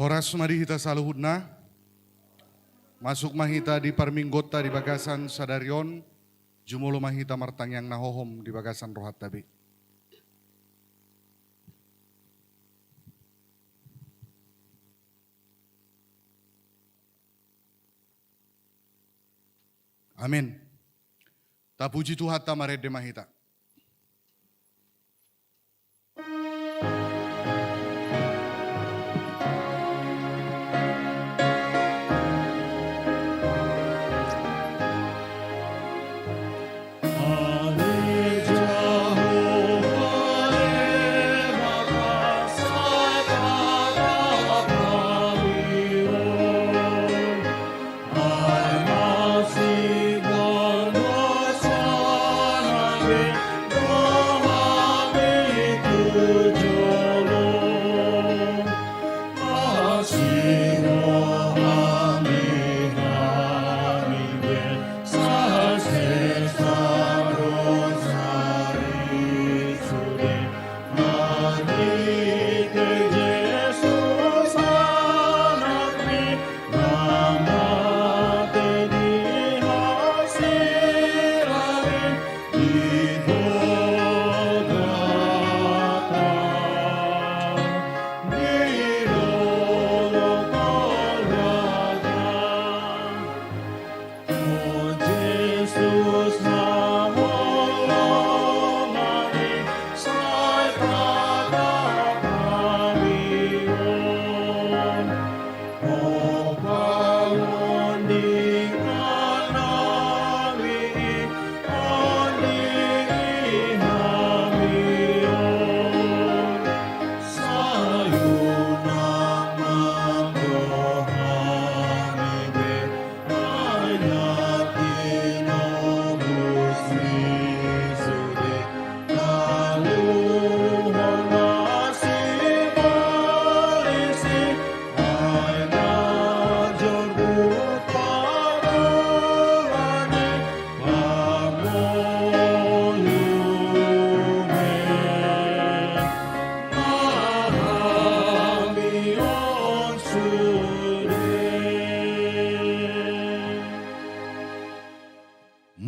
Horas marihita saluhutna, masuk mahita di parminggota di bagasan sadarion, jumulo mahita martang yang nahohom di bagasan rohat tabi. Amin. Tapuji Tuhan tamarede mahita.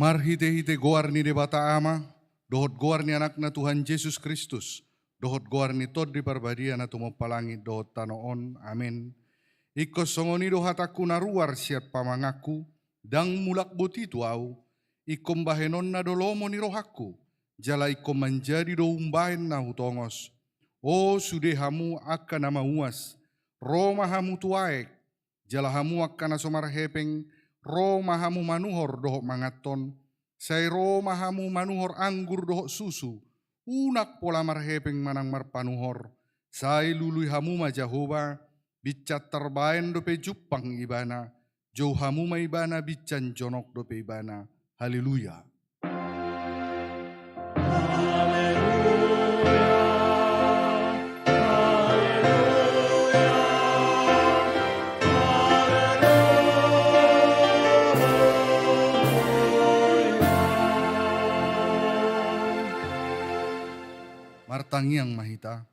Marhite-hite goar ni debata ama, dohot goar ni anakna Tuhan Yesus Kristus, dohot goar ni tod di parbadia na tumopalangi dohot tanoon, amin. Ikos songoni dohat aku naruar siat pamangaku, dang mulak boti tuau, ikom bahenon na dolomo ni rohaku, jala ikom menjadi doumbahen na hutongos. O sudehamu akan nama uas, romahamu tuaek, jala hamu akan asomar hepeng, romahamu manuhor dohok mangaton, say romahamu manuhor anggur dohok susu, unak pola marhepeng manang marpanuhor, say lului hamu ma Jehovah, bicat terbaen dope jupang ibana, jauh hamu ma ibana bican jonok dope ibana, haleluya. Martangi yang mahita,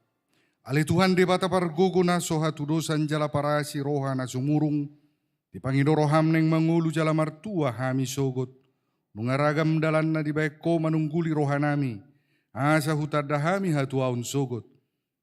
ale Tuhan de bata parguguna soha tudosan jala parasi roha na sumurung, dipangido roham neng mangulu jala martua hami sogot, mengaragam dalan na di baiko manungguli roha nami, asa hutada hami hatuaun sogot,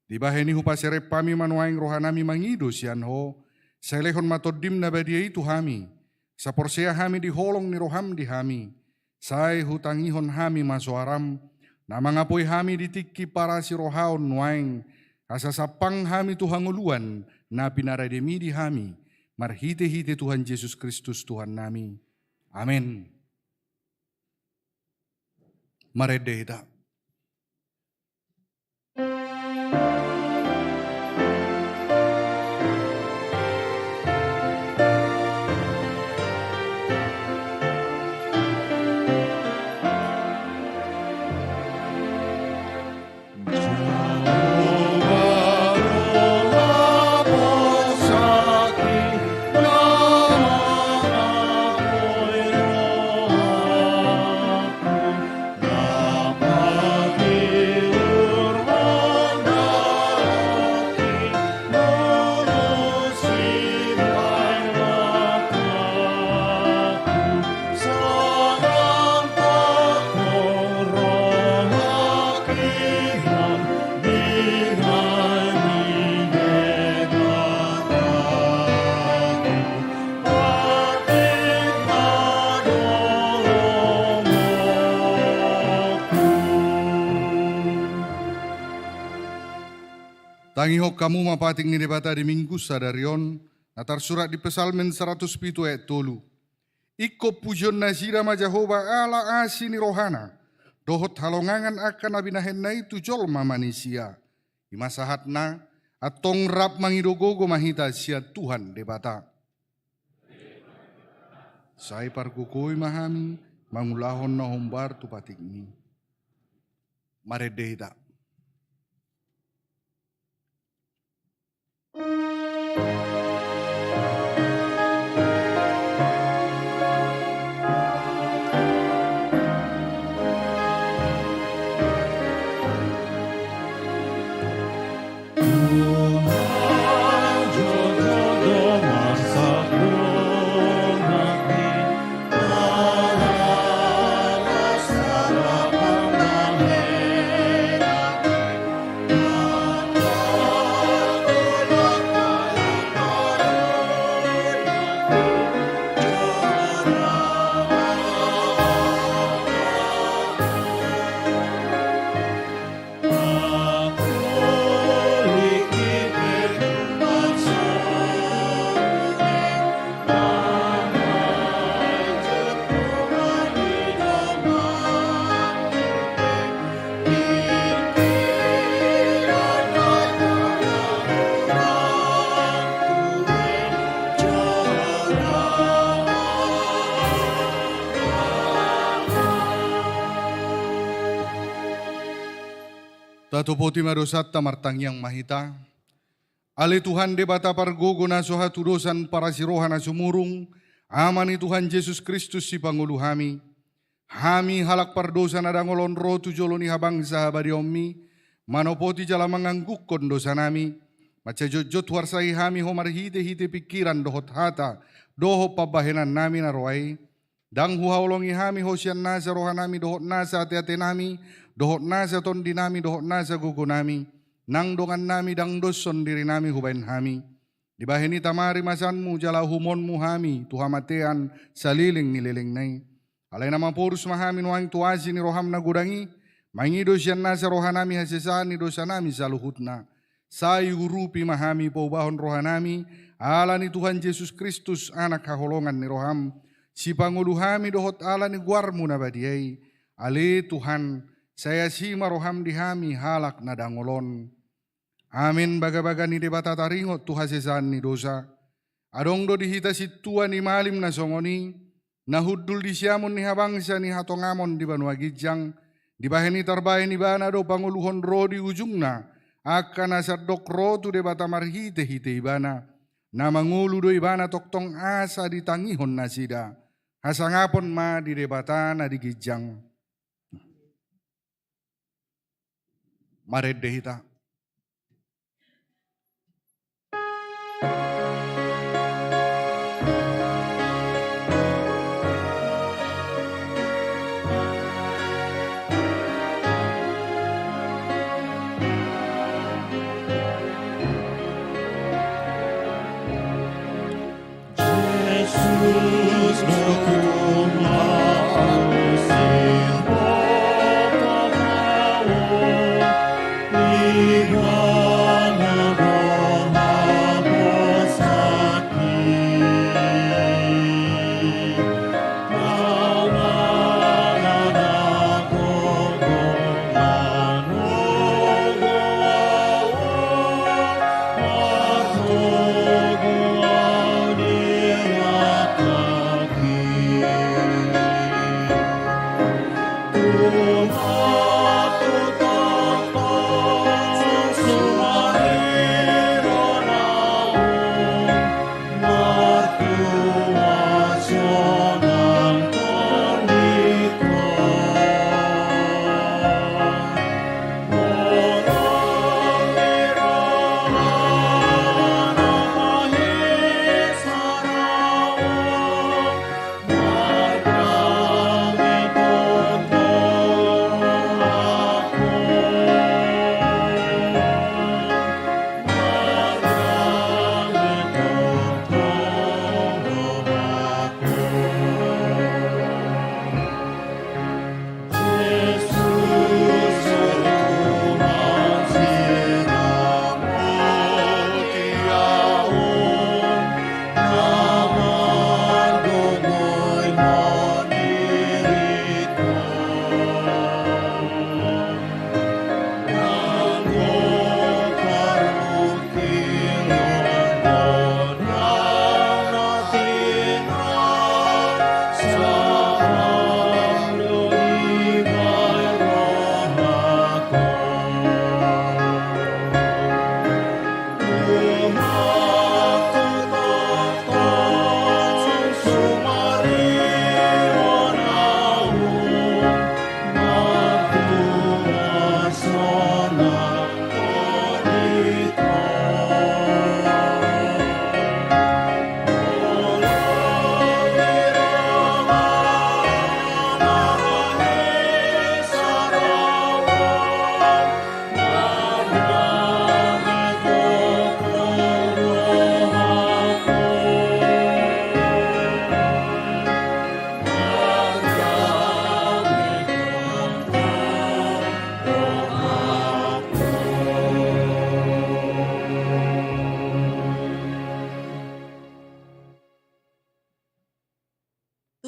dibaheni hupasere pami manuaing roha nami mangido sian ho, selehon matodim na badia itu hami, saporsea hami di holong ni roham di hami, say hutangihon hami masoaram, na mga poy hami ditiki para si rohaon nuaing, asasapang hami tuhanguluan na pinarademi di hami, marhite-hite Tuhan Yesus Kristus Tuhan nami. Amin. Maredeta. Pangihok kamu mapating ni debata di minggu sadarion, natar surat di Pesalmen 107 ayat 3. Iko pujon na sira ma Jehovah ala asini rohana, dohot halongangan akan abinahen na itu jolma manusia. Imasahatna atong rap mangidogogo mahita sia Tuhan debata. Sai parkukoi mahami mangulahon na hombar tu patikni. Maredehita. Tato poti marosat tamartang yang mahita. Ale Tuhan debata pargogo na sohatu dosan para siroha na sumurung. Amani Tuhan Yesus Kristus si pangulu hami. Hami halak pardosa na dangolon rotu joloni habang sahabari ommi. Manopoti jala manganggukon dosa nami. Macajojot warsai hami homar hite pikiran dohot hata. Doho pabahenan nami na roai. Dang huhaulongi hami hosian nasa roha nami dohot nasa ate-ate nami. Dohot nasa tondi nami, dohot nasa gugu nami. Nang dongan nami dang doson diri nami hubain hami. Dibahini tamari masanmu jala humonmu hami. Tuhamatean saliling nililing nai. Alay nama purus mahami nuang tuasi ni roham na gudangi. Mangido siyan nasa roha nami hasesaan ni dosa nami saluhutna. Sayurupi mahami paubahon roha nami. Ala ni Tuhan Yesus Kristus anak kaholongan ni roham. Si panguluhami dohot ala ni guarmu na badiay. Ale Tuhan, saya sima roham dihami halak na dangolon. Amin baga-baga ni debata taringot tu hasesan ni dosa. Adong do dihita situa ni malim na songoni. Nahudul di siamun ni habangsa ni hatongamon di banua gijang. Di baheni tarbahe ni bana do panguluhon ro di ujungna. Akan asadok ro tu debata marhite-hite ibana. Na mangulu do ibana toktong asa ditangihon nasida. Hasangapon ma di debata na di gijang. Maredehita. Jesus,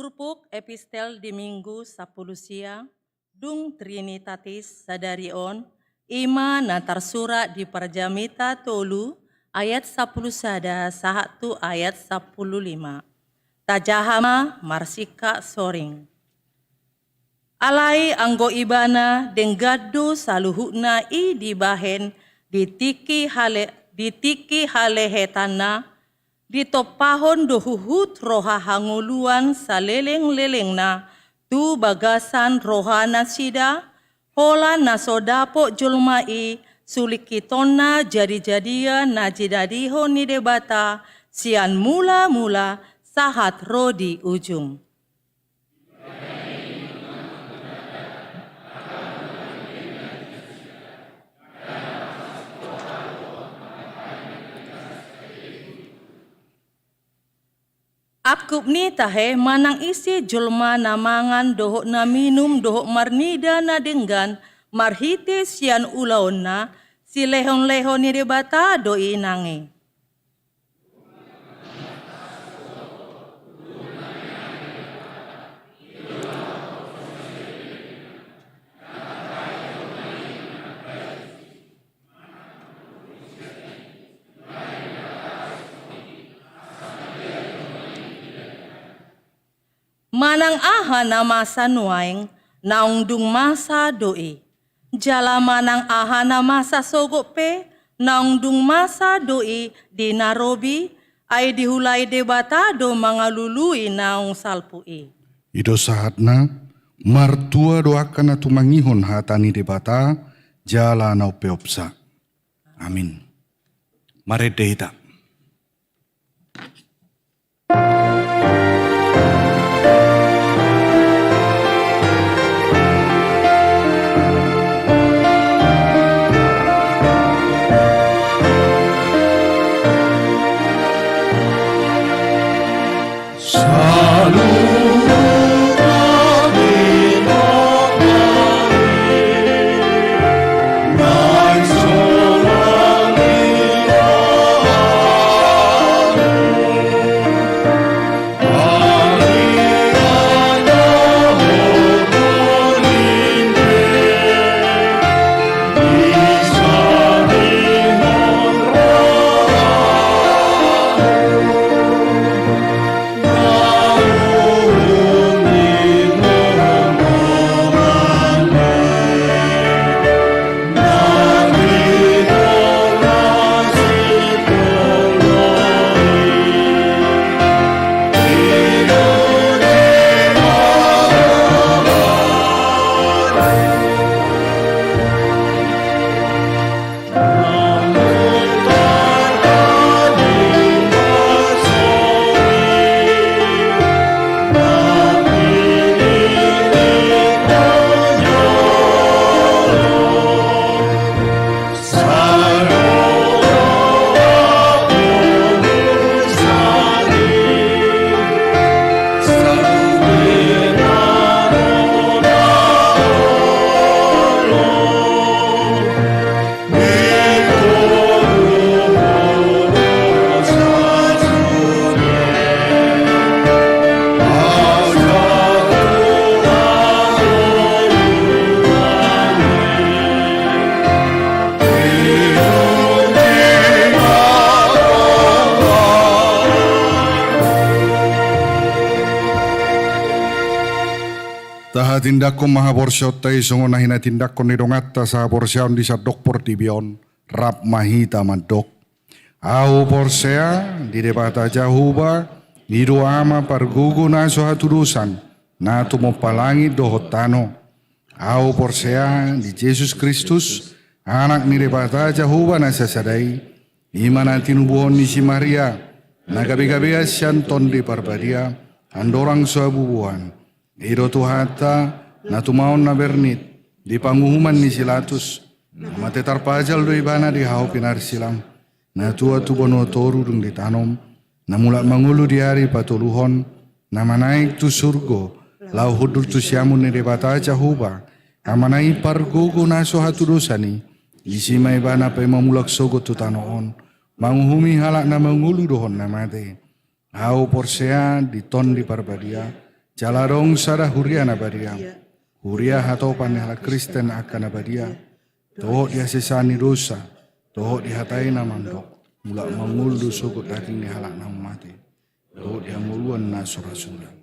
Turpuk epistel di Minggu 10 sia, dung Trinitatis sadarion, ima natar surat di Parjamita tolu, ayat 10 sada, sahatu ayat 15. Tajahama marsika soring. Alai anggo ibana denggadu saluhukna I dibahen ditiki hale hetana ditopahon dohuhut roha hanguluan saleleng-lelengna tu bagasan rohana sida hola nasodapo julmai sulikitona jadi-jadia najidadiho ni debata sian mula-mula sahat rodi ujung. Akup ni tahe manang isi julma namangan dohok na minum dohok marnida na denggan marhite sian ulaon na si lehon-lehon ni debata doi nange. Manang aha na masa nuaing, naungdung masa doi. Jala manang aha na masa sogok pe, naungdung masa doi di Nairobi, ay dihulai debata do mangalului naung salpui. Ido sahatna, martua doakan na tumangihon hatani debata, jala na upeopsa. Amin. Mari dehita. Taha tindakko maha borsyot tay songo nahina tindakko nidongatta sa borsyaon di sa dokpor tibion rap mahita mandok. Au borsea di debata jahuba nido ama pargugu na so hatudusan na tumopalangi dohotano. Au borsea di Yesus Kristus anak ni debata jahuba na sasadai imana tinubuhon ni si Maria na gabi-gabi asyanton di parbadia andorang so abubuhan. Iro tuhata na tumaon na bernit di panguhuman ni silatus na matetar pajal do ibana di hao pinar silam na tua tubono toru dung ditanom na mula mangulu di hari patuluhon na manaik tu surgo lau hudur tu siamun ni debata jahuba amanai pargogo na so hatudosani isima ibana pa mamulak sogo tu tanoon manguhumi halak na mangulu dohon na mate hao porsea di ton di parbadia Jaladong sada huria na baria. Huria hatopan hala Kristen akan baria. Toho dia sesani dosa. Toho dia hatai na mandok. Mula manguldu suku daging ni halak na mati. Toho dia muluan na surasunan.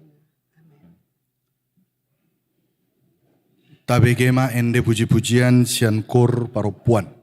Tabe gema ende puji-pujian sian kor paropuan.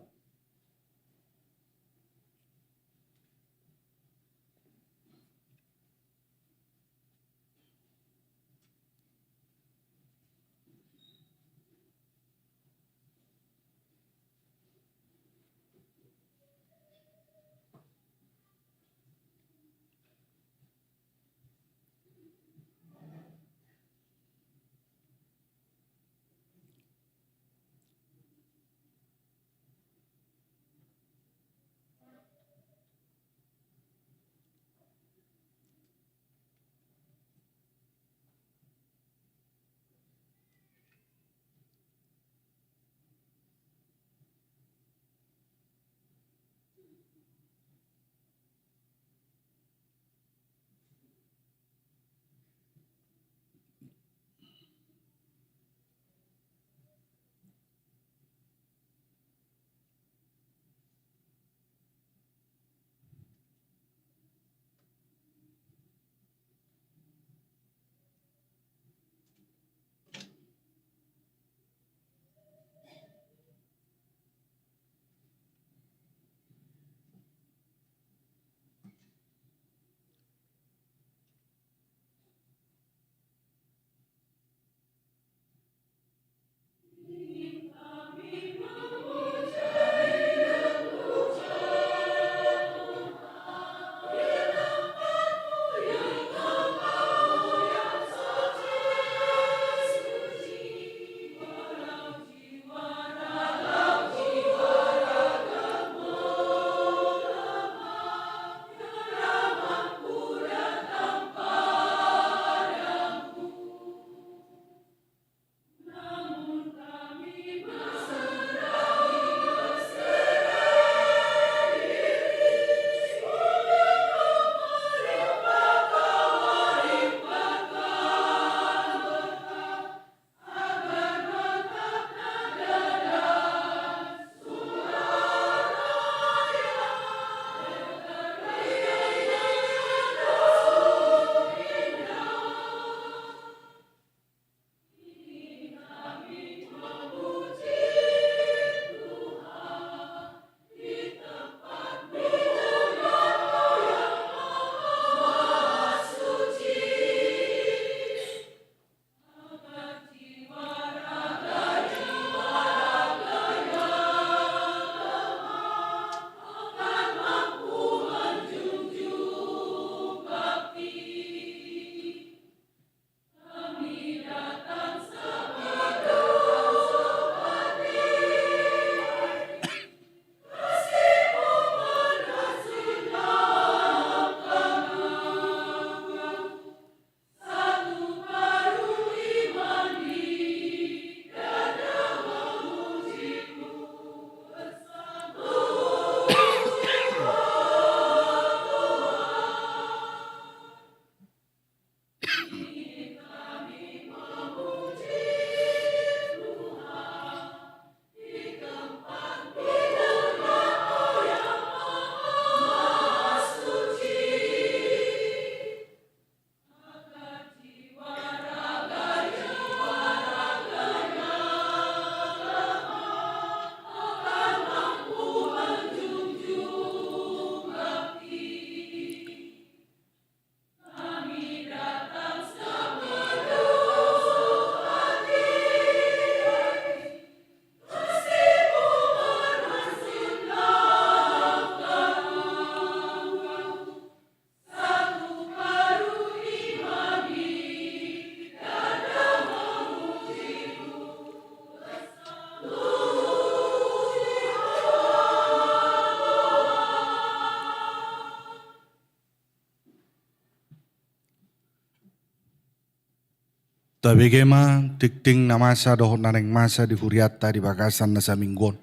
Tabigema tikting na masa dohot naneng masa di huriata di bagasan na sa minggon.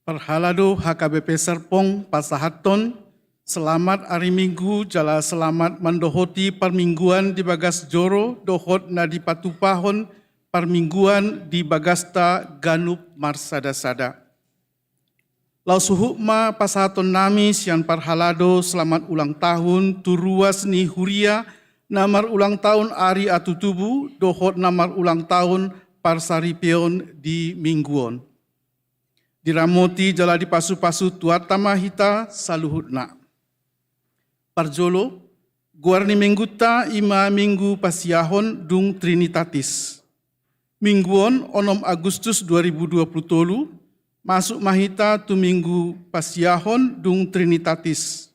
Perhalado HKBP Serpong Pasahaton, selamat hari Minggu jala selamat mendohoti permingguan di bagas Joro, dohot na di patupahon permingguan di bagasta Ganup Marsada-sada. Lau suhukma Pasahaton nami sian perhalado selamat ulang tahun turuas ni huria namar ulang tahun Ari Atutubu, dohot namar ulang tahun Parsaripion di mingguon. Diramoti jala di pasu-pasu tuatama hita saluhutna. Parjolo, guarni mingguta ima minggu pasiahon dung Trinitatis. Mingguon 6 Agustus 2020 masuk mahita tu minggu pasiahon dung Trinitatis.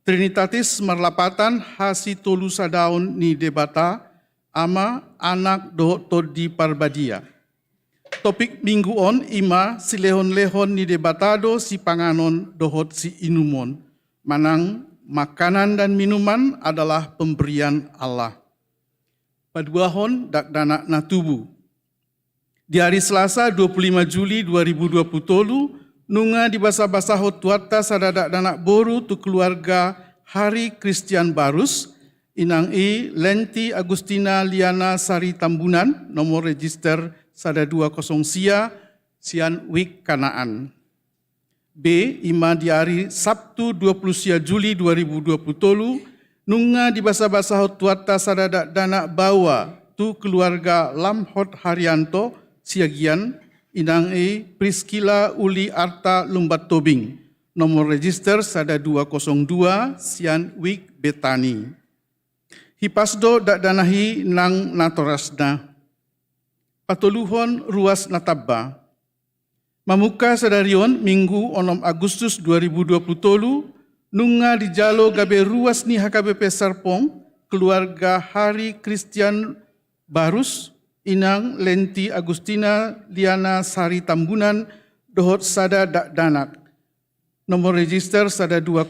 Trinitatis merlapatan hasi tolu sadaun ni debata ama anak dohot todi parbadia. Topik mingguon ima si lehon-lehon ni debatado si panganon dohot si inumon. Manang makanan dan minuman adalah pemberian Allah. Paduahon dak danak na tubuh. Di hari Selasa 25 Juli 2020 nunga di basa-basa hotuata sadadak danak boru tu keluarga Hari Kristian Barus inang Lenti Agustina Liana Sari Tambunan nomor register sada 20 sian wik Kanaan. B. Ima di hari Sabtu 20 Juli 2020 nunga di basa-basa hotuata sadadak danak bawa tu keluarga Lamhot Haryanto Siagian inang Priscilla Uli Arta Lumbat Tobing nomor register sada 202 sian wik Betani. Hipasdo dak danahi nang natorasna. Patoluhon ruas natabba. Mamuka sadarion minggu 6 Agustus 2020 nunga di jalo gabe ruas ni HKBP Serpong keluarga Hari Kristian Barus inang Lenti Agustina Liana Sari Tambunan dohot sada dak danak. Nomor register sada 20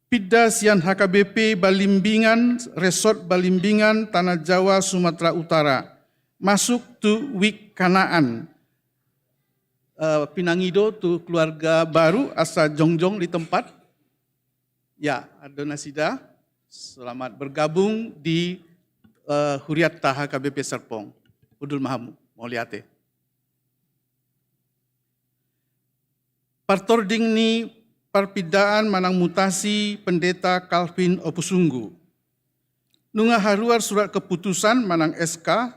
Pidda sian HKBP Balimbingan Resort Balimbingan Tanah Jawa Sumatera Utara. Masuk tu wik Kanaan. Pinangido tu keluarga baru asa jongjong di tempat. Ya, Adonasida, selamat bergabung di Huriatta HKBP Serpong. Udul Mahamu, Moliate. Partording ni perpidaan manang mutasi pendeta Calvin Opusunggu. Nunga haruar surat keputusan manang SK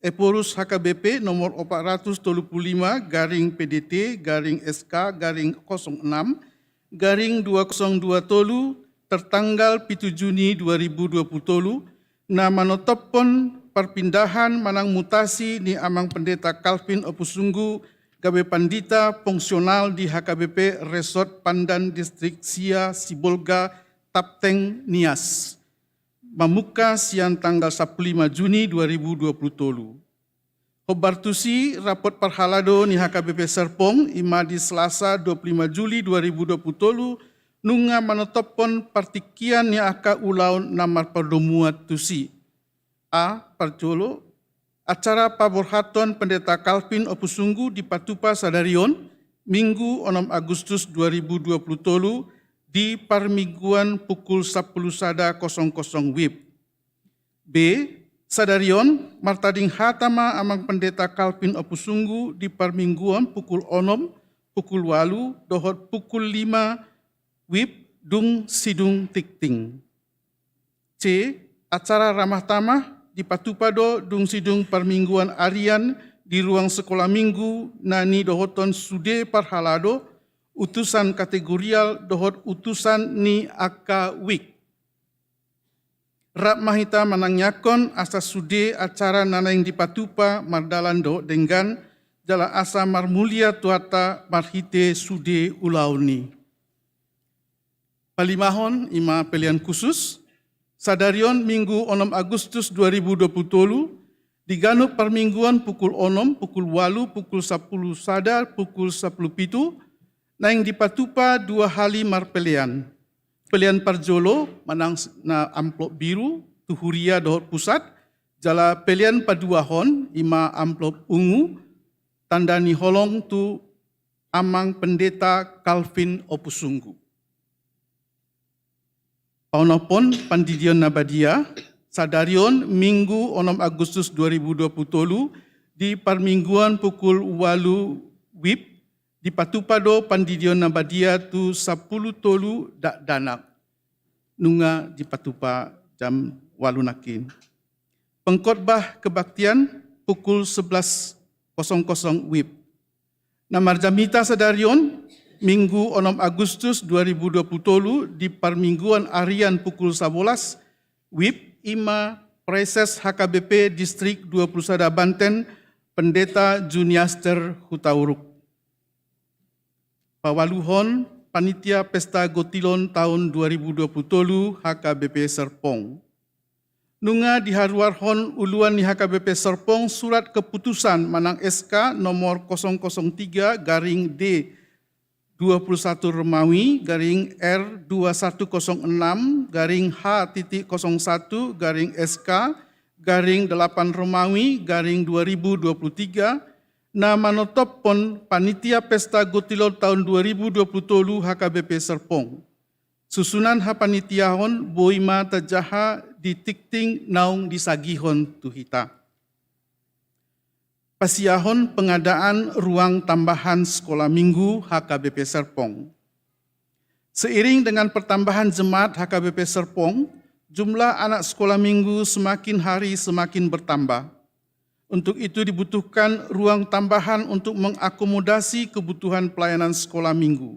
Eporus HKBP nomor 435 garing PDT garing SK garing 06 garing 202 tolu tertanggal 7 Juni 2020 tolu na manotopon perpindahan manang mutasi ni amang pendeta Calvin Opusunggu gabe pandita fungsional di HKBP Resort Pandan Distrik Sia Sibolga Tapteng Nias. Mamuka siang tanggal 15 Juni 2020 tolu. Hobartusi rapot perhalado ni HKBP Serpong ima di Selasa 25 Juli 2020 tolu nunga manotopon partikian ni aka ulaun namar perdomuat tusi. A. Parjolo, acara paborhaton pendeta Calvin Opusunggu di Patupa Sadarion, Minggu 6 Agustus 2020 tolu, di parmingguan pukul 10 sada 00 WIB. B. Sadarion martading hatama amang pendeta Calvin Opusunggu di parmingguan pukul 6, pukul 8, dohot pukul 5 WIB dung sidung tikting. C. Acara ramah tamah di Patupado dung sidung parmingguan arian di ruang sekolah minggu nani dohoton sude parhalado utusan kategorial dohot utusan ni aka wik. Rap mahita manangyakon asa sude acara nanang di Patupa mardalando dengan jala asa marmulia tuata marhite sude ulauni. Palimahon ima pilihan khusus Sadarion Minggu 6 Agustus 2020 diganup permingguan pukul 6, pukul 8, pukul 10 sadar, pukul 10 pitu naing di Patupa 2 hali marpelian. Pelian parjolo manang na amplop biru tu huria dohot pusat, jala pelian paduahon ima amplop ungu tanda ni holong tu Amang Pendeta Calvin Opusunggu. Paunopon Pandidion Nabadia, Sadarion Minggu 6 Agustus 2020 di Parmingguan pukul 8 WIB di Patupado Pandidion Nabadia tu 10 tolu dak danak. Nunga di Patupa jam 8 nakin. Pengkhotbah kebaktian pukul 11.00 WIB. Namarjamita Sadarion Minggu 6 Agustus 2020 di Parmingguan Arian pukul 11 WIB Ima Preses HKBP Distrik 21 Banten Pendeta Juniaster Hutauruk. Pawaluhon Panitia Pesta Gotilon tahun 2020 HKBP Serpong. Nunga diharuarhon uluan di HKBP Serpong surat keputusan manang SK nomor 003/D 21 Romawi garing R2106/H.01 garing 8 Romawi garing 2023 na manotopon Panitia Pesta Gotilon tahun 2020 HKBP Serpong. Susunan hapanitiahon boima tajaha ditikting naung disagihon tuhita. Pasiahon pengadaan ruang tambahan sekolah minggu HKBP Serpong. Seiring dengan pertambahan jemaat HKBP Serpong, jumlah anak sekolah minggu semakin hari semakin bertambah. Untuk itu dibutuhkan ruang tambahan untuk mengakomodasi kebutuhan pelayanan sekolah minggu.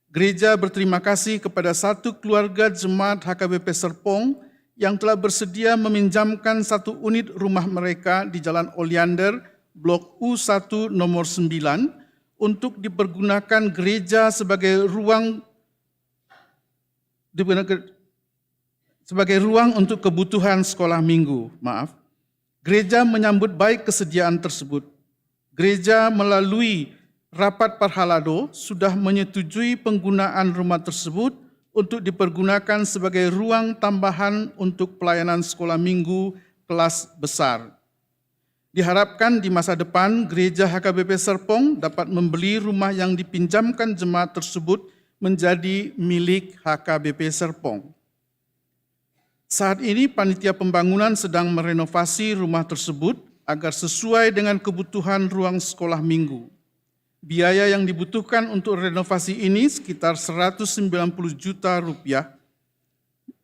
Gereja berterima kasih kepada satu keluarga jemaat HKBP Serpong yang telah bersedia meminjamkan satu unit rumah mereka di Jalan Oleander, Blok U1 nomor 9 untuk dipergunakan gereja sebagai ruang untuk kebutuhan sekolah minggu. Gereja menyambut baik kesediaan tersebut. Gereja melalui Rapat Parhalado sudah menyetujui penggunaan rumah tersebut untuk dipergunakan sebagai ruang tambahan untuk pelayanan sekolah minggu kelas besar. Diharapkan di masa depan Gereja HKBP Serpong dapat membeli rumah yang dipinjamkan jemaat tersebut menjadi milik HKBP Serpong. Saat ini panitia pembangunan sedang merenovasi rumah tersebut agar sesuai dengan kebutuhan ruang sekolah minggu. Biaya yang dibutuhkan untuk renovasi ini sekitar 190 juta rupiah.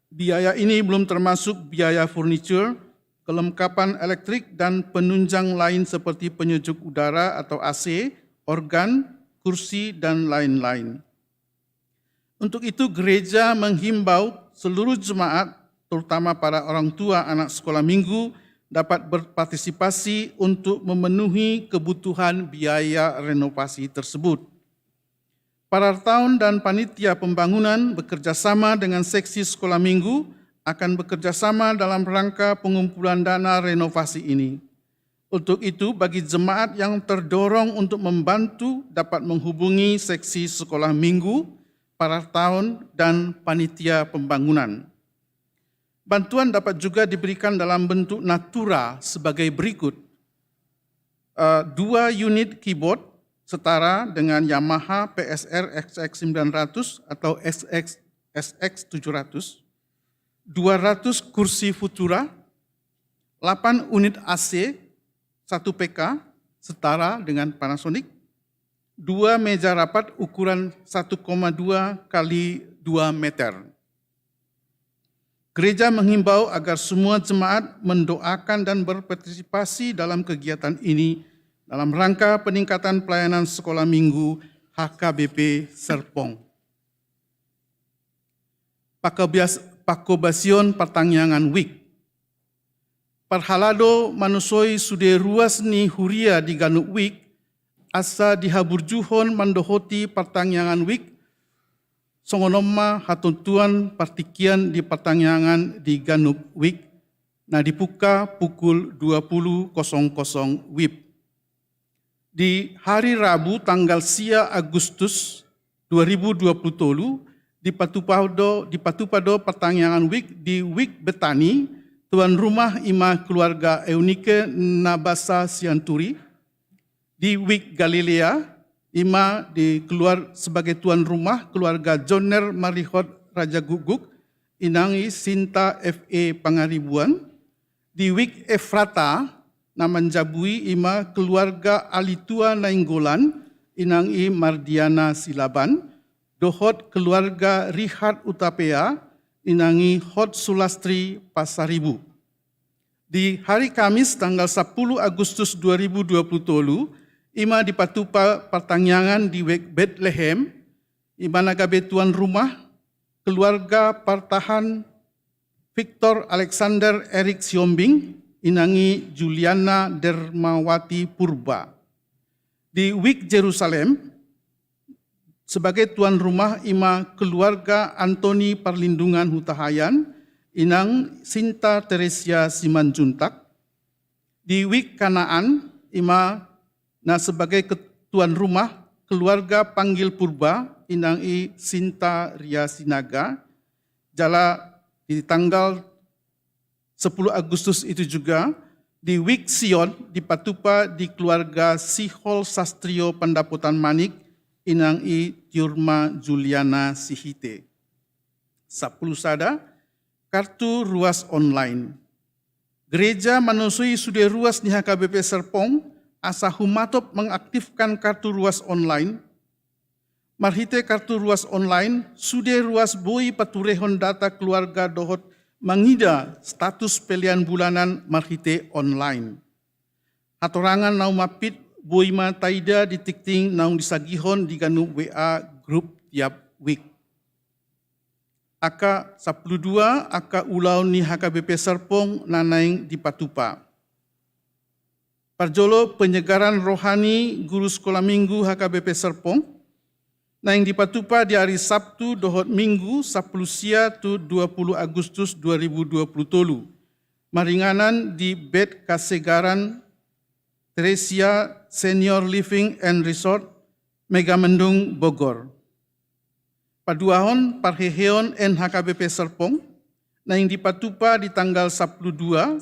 Biaya ini belum termasuk biaya furniture, kelengkapan elektrik dan penunjang lain seperti penyejuk udara atau AC, organ, kursi dan lain-lain. Untuk itu gereja menghimbau seluruh jemaat, terutama para orang tua anak sekolah minggu, dapat berpartisipasi untuk memenuhi kebutuhan biaya renovasi tersebut. Para tahun dan panitia pembangunan bekerjasama dengan seksi sekolah minggu akan bekerjasama dalam rangka pengumpulan dana renovasi ini. Untuk itu, bagi jemaat yang terdorong untuk membantu dapat menghubungi seksi sekolah minggu, para tahun dan panitia pembangunan. Bantuan dapat juga diberikan dalam bentuk natura sebagai berikut. 2 unit keyboard setara dengan Yamaha PSR XX900 atau SX700, 200 kursi Futura, 8 unit AC 1 PK setara dengan Panasonic, 2 meja rapat ukuran 1,2 kali 2 meter. Gereja menghimbau agar semua jemaat mendoakan dan berpartisipasi dalam kegiatan ini dalam rangka peningkatan pelayanan sekolah minggu HKBP Serpong. Pakobasion Pertangyangan WIK. Parhalado manusoi sude ruas ni huria di Ganuk WIK asa dihaburjuhon mandohoti Pertangyangan WIK songonoma hatuntuan partikian di pertanyaan di Ganuk WIK na dibuka pukul 20.00 WIB. Di hari Rabu tanggal 10 Agustus 2020 di Patupado pertanyaan WIK di WIK Betani, tuan rumah Ima keluarga Eunike Nabasa Sianturi, di WIK Galilea Ima sebagai tuan rumah keluarga Joner Marihot Raja Guguk, inangi Sinta F.E. Pangaribuan. Di Wik Efrata, naman jabui ima keluarga Alitua Nainggolan, inangi Mardiana Silaban. Dohot keluarga Rihat Utapea, inangi Hot Sulastri Pasaribu. Di hari Kamis tanggal 10 Agustus 2020, ima dipatupa pertanyaan di Wik Bethlehem, ima nagabe tuan rumah keluarga Partahan Victor Alexander Erik Siombing, inangi Juliana Dermawati Purba. Di Wik Jerusalem, sebagai tuan rumah ima keluarga Antoni Perlindungan Hutahayan, inang Sinta Teresia Simanjuntak. Di Wik Kanaan, ima sebagai tuan rumah keluarga Panggil Purba, inang Sinta Ria Sinaga. Jala di tanggal 10 Agustus itu juga, di Wik Sion dipatupa di keluarga Sihol Sastrio Pendaputan Manik, inang Tiurma Juliana Sihite. 10 sada, kartu ruas online. Gereja manusui sudah ruas di HKBP Serpong, asa humatop mengaktifkan kartu ruas online. Marhite kartu ruas online, sudah ruas boi paturehon data keluarga dohot mangida status pelian bulanan marhite online. Hatorangan naum mapit boi ma taida ditikting naung disagihon di ganu WA grup tiap week. Aka 12 aka ulau ni HKBP Serpong nanaing di Patupa. Parjolo penyegaran rohani guru sekolah minggu HKBP Serpong, nah yang dipatupa di hari Sabtu dohot Minggu 10 sia tu 20 Agustus 2020 tolu. Maringanan di Bet Kasegaran Teresia Senior Living and Resort Megamendung Bogor. Paduahon parheheon NHKBP Serpong, nah yang dipatupa di tanggal 12, 10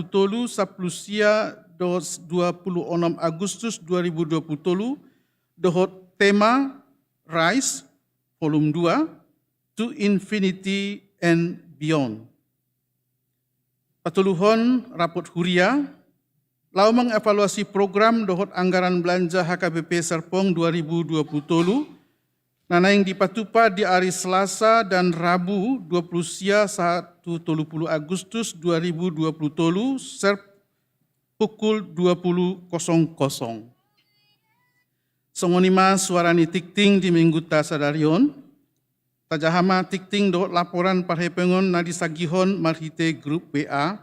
tolu, 10 sia 26 Agustus 2020 tolu, dohot tema Rise, volume 2, to Infinity and Beyond. Patuluhon rapot huria, lau mengevaluasi program dohot anggaran belanja HKBP Serpong 2020 tolu, nana yang dipatupa di hari Selasa dan Rabu 20 sia 1 30 Agustus 2020 tolu, serp pukul 20.00. Songonima suarani tikting di minggu ta sadarion, tajahama tikting dohot laporan parhepengon nadi sagihon marhite grup WA,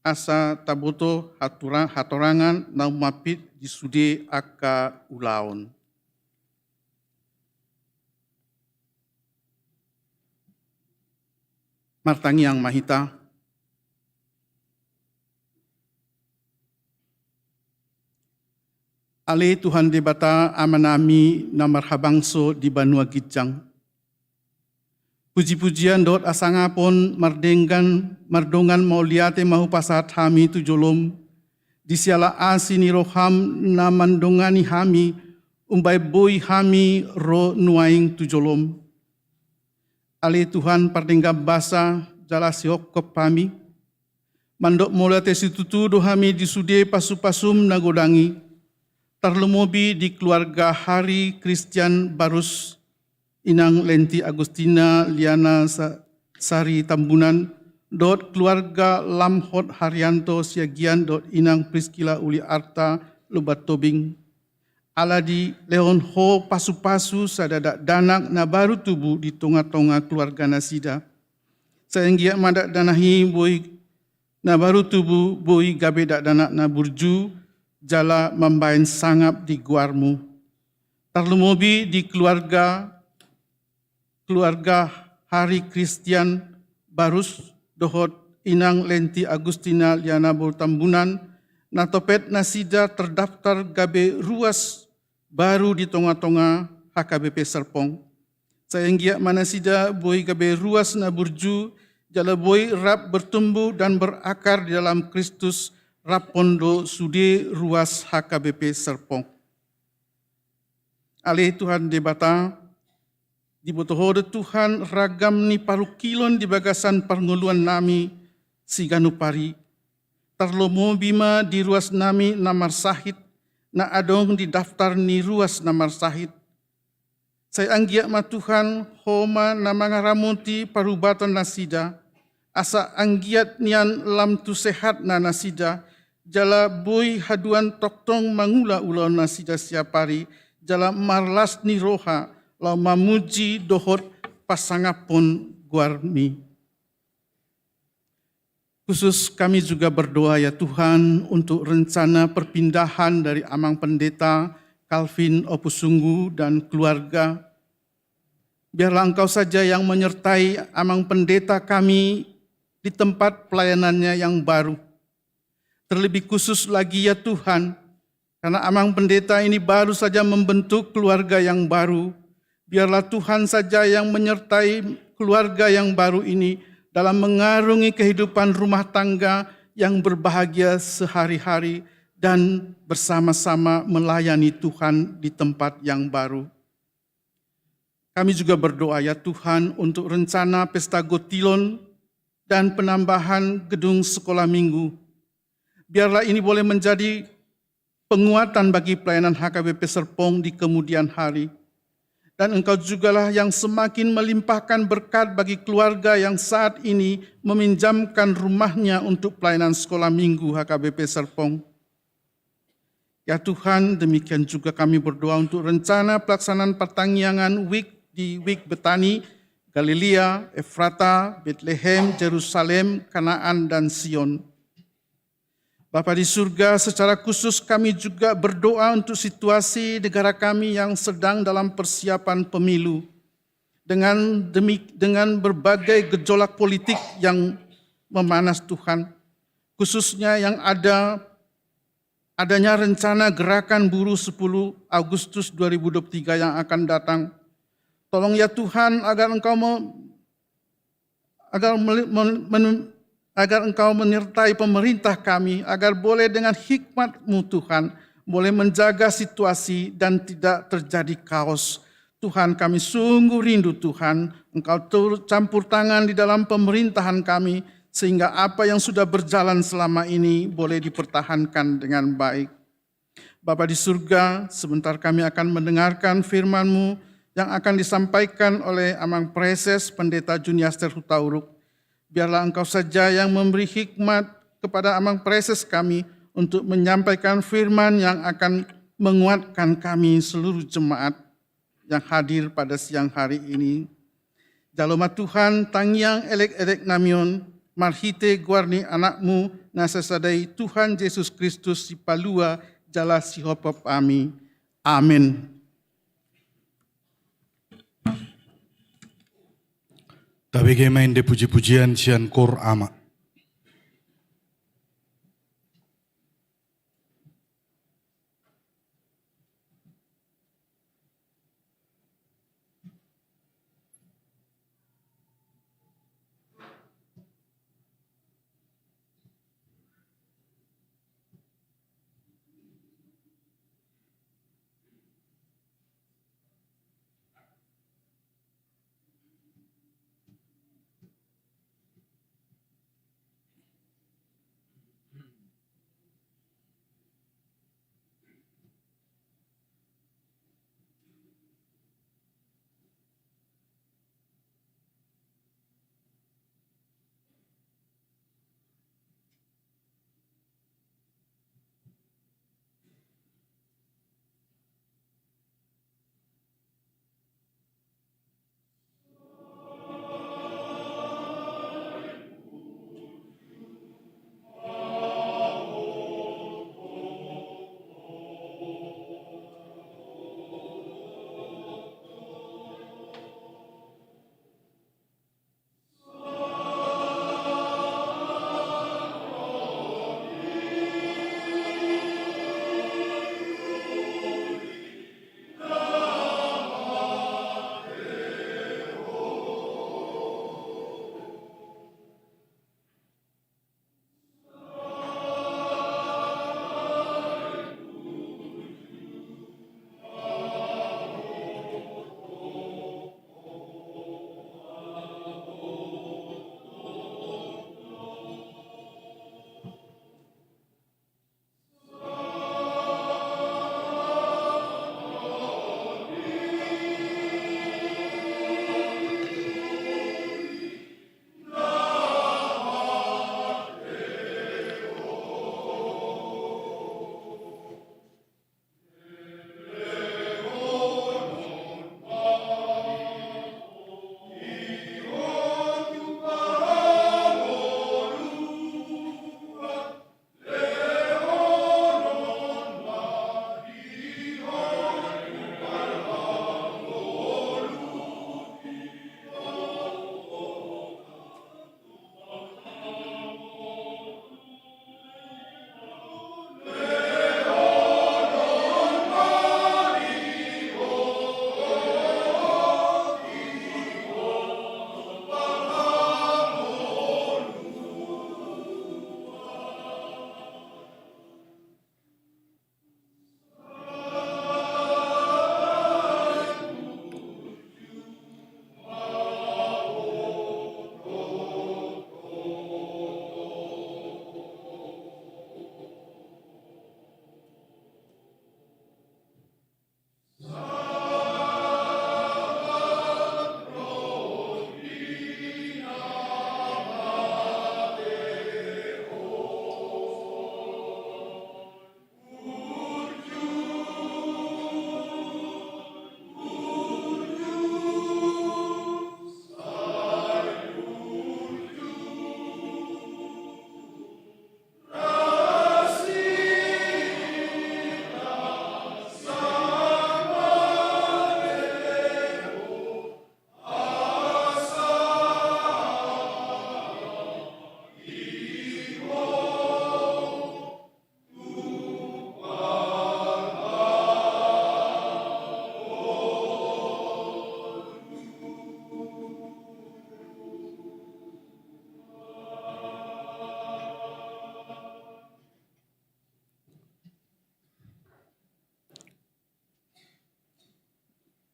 asa taboto hatorangan naum mapit di sude aka ulaon. Martangi yang mahita, Ale Tuhan debata amanami namar habangso di Banua Gijang. Puji-pujian dot asangapon mardongan mauliate mahu pasat hami tujolom. Disiala asini roham namandongani hami umbai boy hami ro nuaing tujolom. Ale Tuhan pardenggam basa jala siok kami. Mandok mauliate situtu dohami disude pasu-pasum nagodangi. Tarlumobi di keluarga Hari Christian Barus, inang Lenti Agustina Liana Sari Tambunan, dot keluarga Lamhot Haryanto Siagian, dot inang Priskila Uli Arta Lubat Tobing, aladi Leon Ho pasu-pasu sadadak danak na baru tubuh di tonga-tonga keluarga Nasida. Sayanggia madak danahi boy na baru tubuh boy gabedak danak na burju, jala membain sangap di guarmu. Tarlumobi di keluarga Hari Christian Barus, dohot inang Lenti Agustina Liana Boltambunan, natopet nasida terdaftar gabe ruas baru di tonga-tonga HKBP Serpong. Sayanggia manasida boy gabe ruas na burju, jala boy rap bertumbuh dan berakar di dalam Kristus, Rapondo Sude Ruas HKBP Serpong. Ale Tuhan debata, di botohode Tuhan ragam ni parukilon di bagasan parnguluan nami siganu pari. Tarlomo bima di ruas nami namar sahid, na adong di daftar ni ruas namar sahid. Saya anggiak ma Tuhan, homa na mga ramonti parubatan nasida, asa anggiat nian lam tu sehat na nasida, jala boy haduan toktong mangula ulau nasida siapari, jala marlas ni roha, lau mamuji dohot pasangapun guarmi. Khusus kami juga berdoa ya Tuhan untuk rencana perpindahan dari Amang Pendeta Calvin Opusunggu dan keluarga. Biarlah Engkau saja yang menyertai Amang Pendeta kami di tempat pelayanannya yang baru. Terlebih khusus lagi ya Tuhan, karena Amang Pendeta ini baru saja membentuk keluarga yang baru. Biarlah Tuhan saja yang menyertai keluarga yang baru ini dalam mengarungi kehidupan rumah tangga yang berbahagia sehari-hari dan bersama-sama melayani Tuhan di tempat yang baru. Kami juga berdoa ya Tuhan untuk rencana pesta Gotilon dan penambahan gedung sekolah minggu. Biarlah ini boleh menjadi penguatan bagi pelayanan HKBP Serpong di kemudian hari. Dan Engkau jugalah yang semakin melimpahkan berkat bagi keluarga yang saat ini meminjamkan rumahnya untuk pelayanan sekolah minggu HKBP Serpong. Ya Tuhan, demikian juga kami berdoa untuk rencana pelaksanaan pertanggiangan di Week Betani, Galilea, Efrata, Bethlehem, Jerusalem, Kanaan, dan Sion. Bapa di surga, secara khusus kami juga berdoa untuk situasi negara kami yang sedang dalam persiapan pemilu. Dengan berbagai gejolak politik yang memanas Tuhan. Khususnya yang adanya rencana gerakan buruh 10 Agustus 2023 yang akan datang. Tolong ya Tuhan agar Engkau menyertai pemerintah kami, agar boleh dengan hikmat-Mu Tuhan, boleh menjaga situasi dan tidak terjadi kaos. Tuhan, kami sungguh rindu Tuhan, Engkau turut campur tangan di dalam pemerintahan kami, sehingga apa yang sudah berjalan selama ini boleh dipertahankan dengan baik. Bapa di surga, sebentar kami akan mendengarkan firman-Mu yang akan disampaikan oleh Amang Preses Pendeta Juniaster Hutauruk. Biarlah Engkau saja yang memberi hikmat kepada Amang Preses kami untuk menyampaikan firman yang akan menguatkan kami seluruh jemaat yang hadir pada siang hari ini. Jaloma Tuhan, tangyang elek-elek namion, marhite guarni anakmu, nasasadai Tuhan Yesus Kristus si palua, jala si hopop ami. Amin. Tapi gemain de puji-pujian sian kor ama.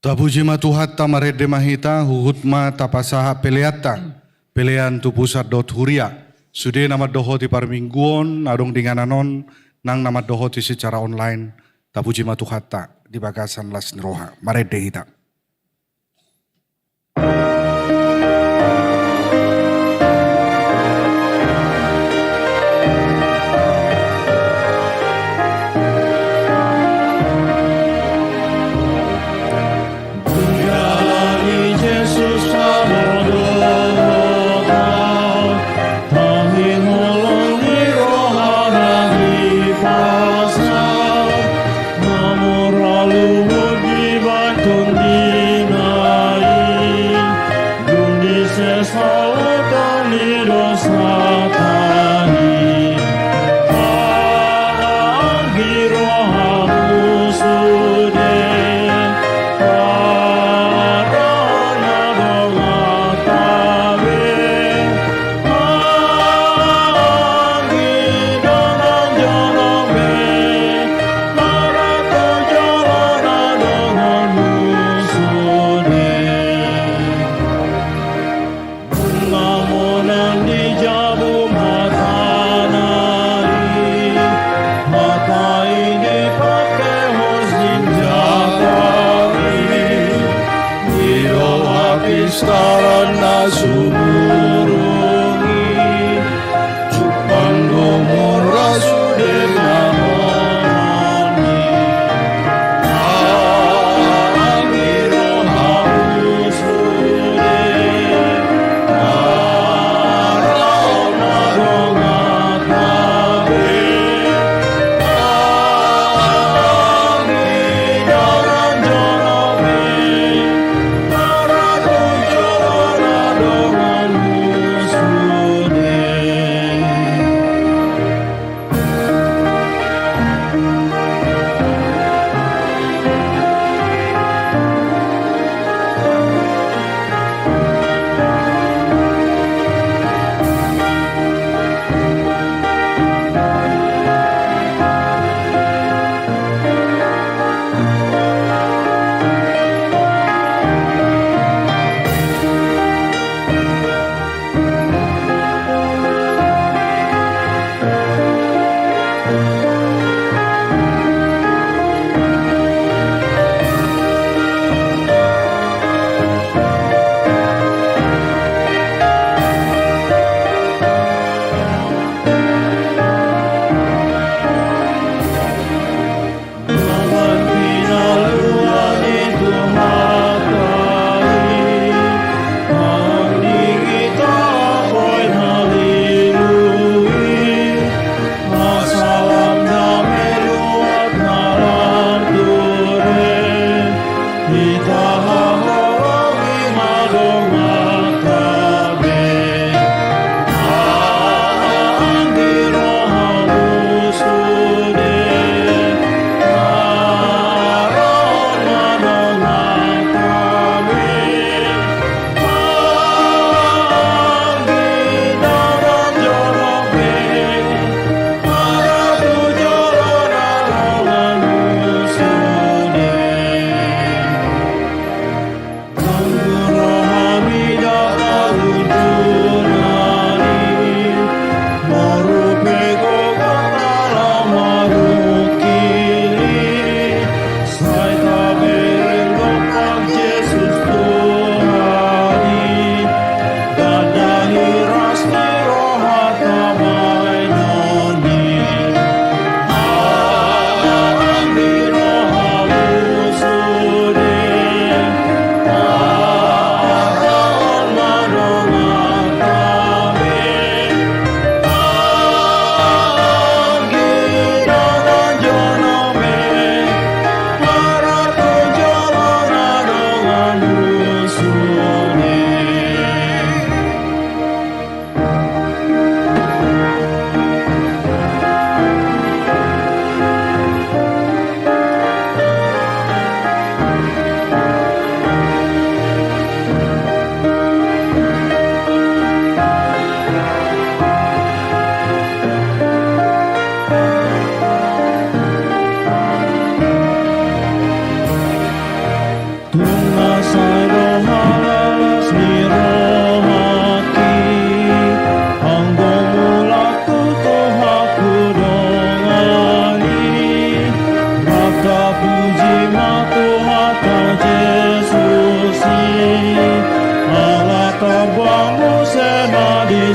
Tapuji ma Tuhan tamarede mahita huhut ma tapasaha peleata pelean tu pusat dot huria sude nama dohoti parmingguon adong dingananon nang nama dohoti secara online tapuji ma Tuhan ta di bagasan las niroha marede hita.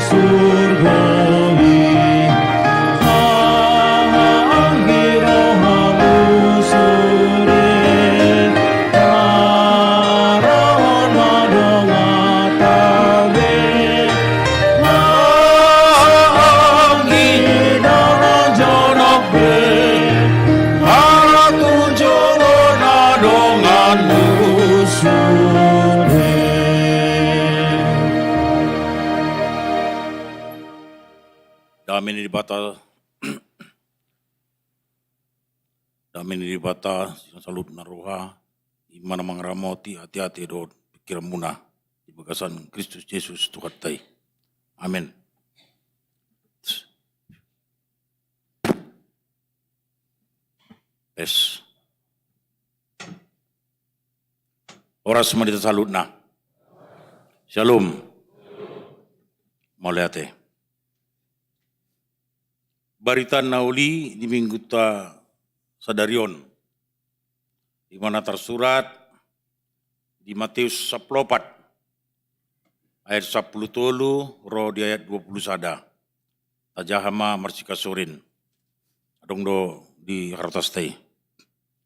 surgawi anggiro halusure karawan madongatabe anggiro jonobe haratu jolona dongan musure. Damin di bata, damin di bata, salut naruha, iman mangramoti hati-hati do pikiran munah di bagasan Kristus Yesus Tuhan tai. Amin. Yes. Oras semua salut na. Shalom. Maliate. Baritan nauli di minggu ta sadarion, di mana tersurat di Matius 14 ayat 10 roh di ayat 20 sada. Tajahama marsika sorin. Adong do di hartas tei.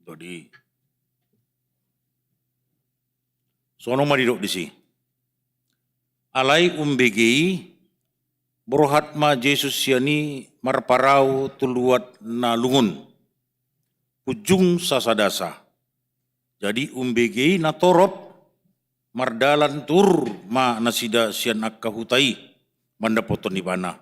Do di sono maridok di si. Alai umbegi Borohat ma Jesus yani marparau tuluat na lungun. Ujung sasadasa. Jadi umbegi na torop mardalan tur ma nasida sian akka hutai mandapoton ni bana.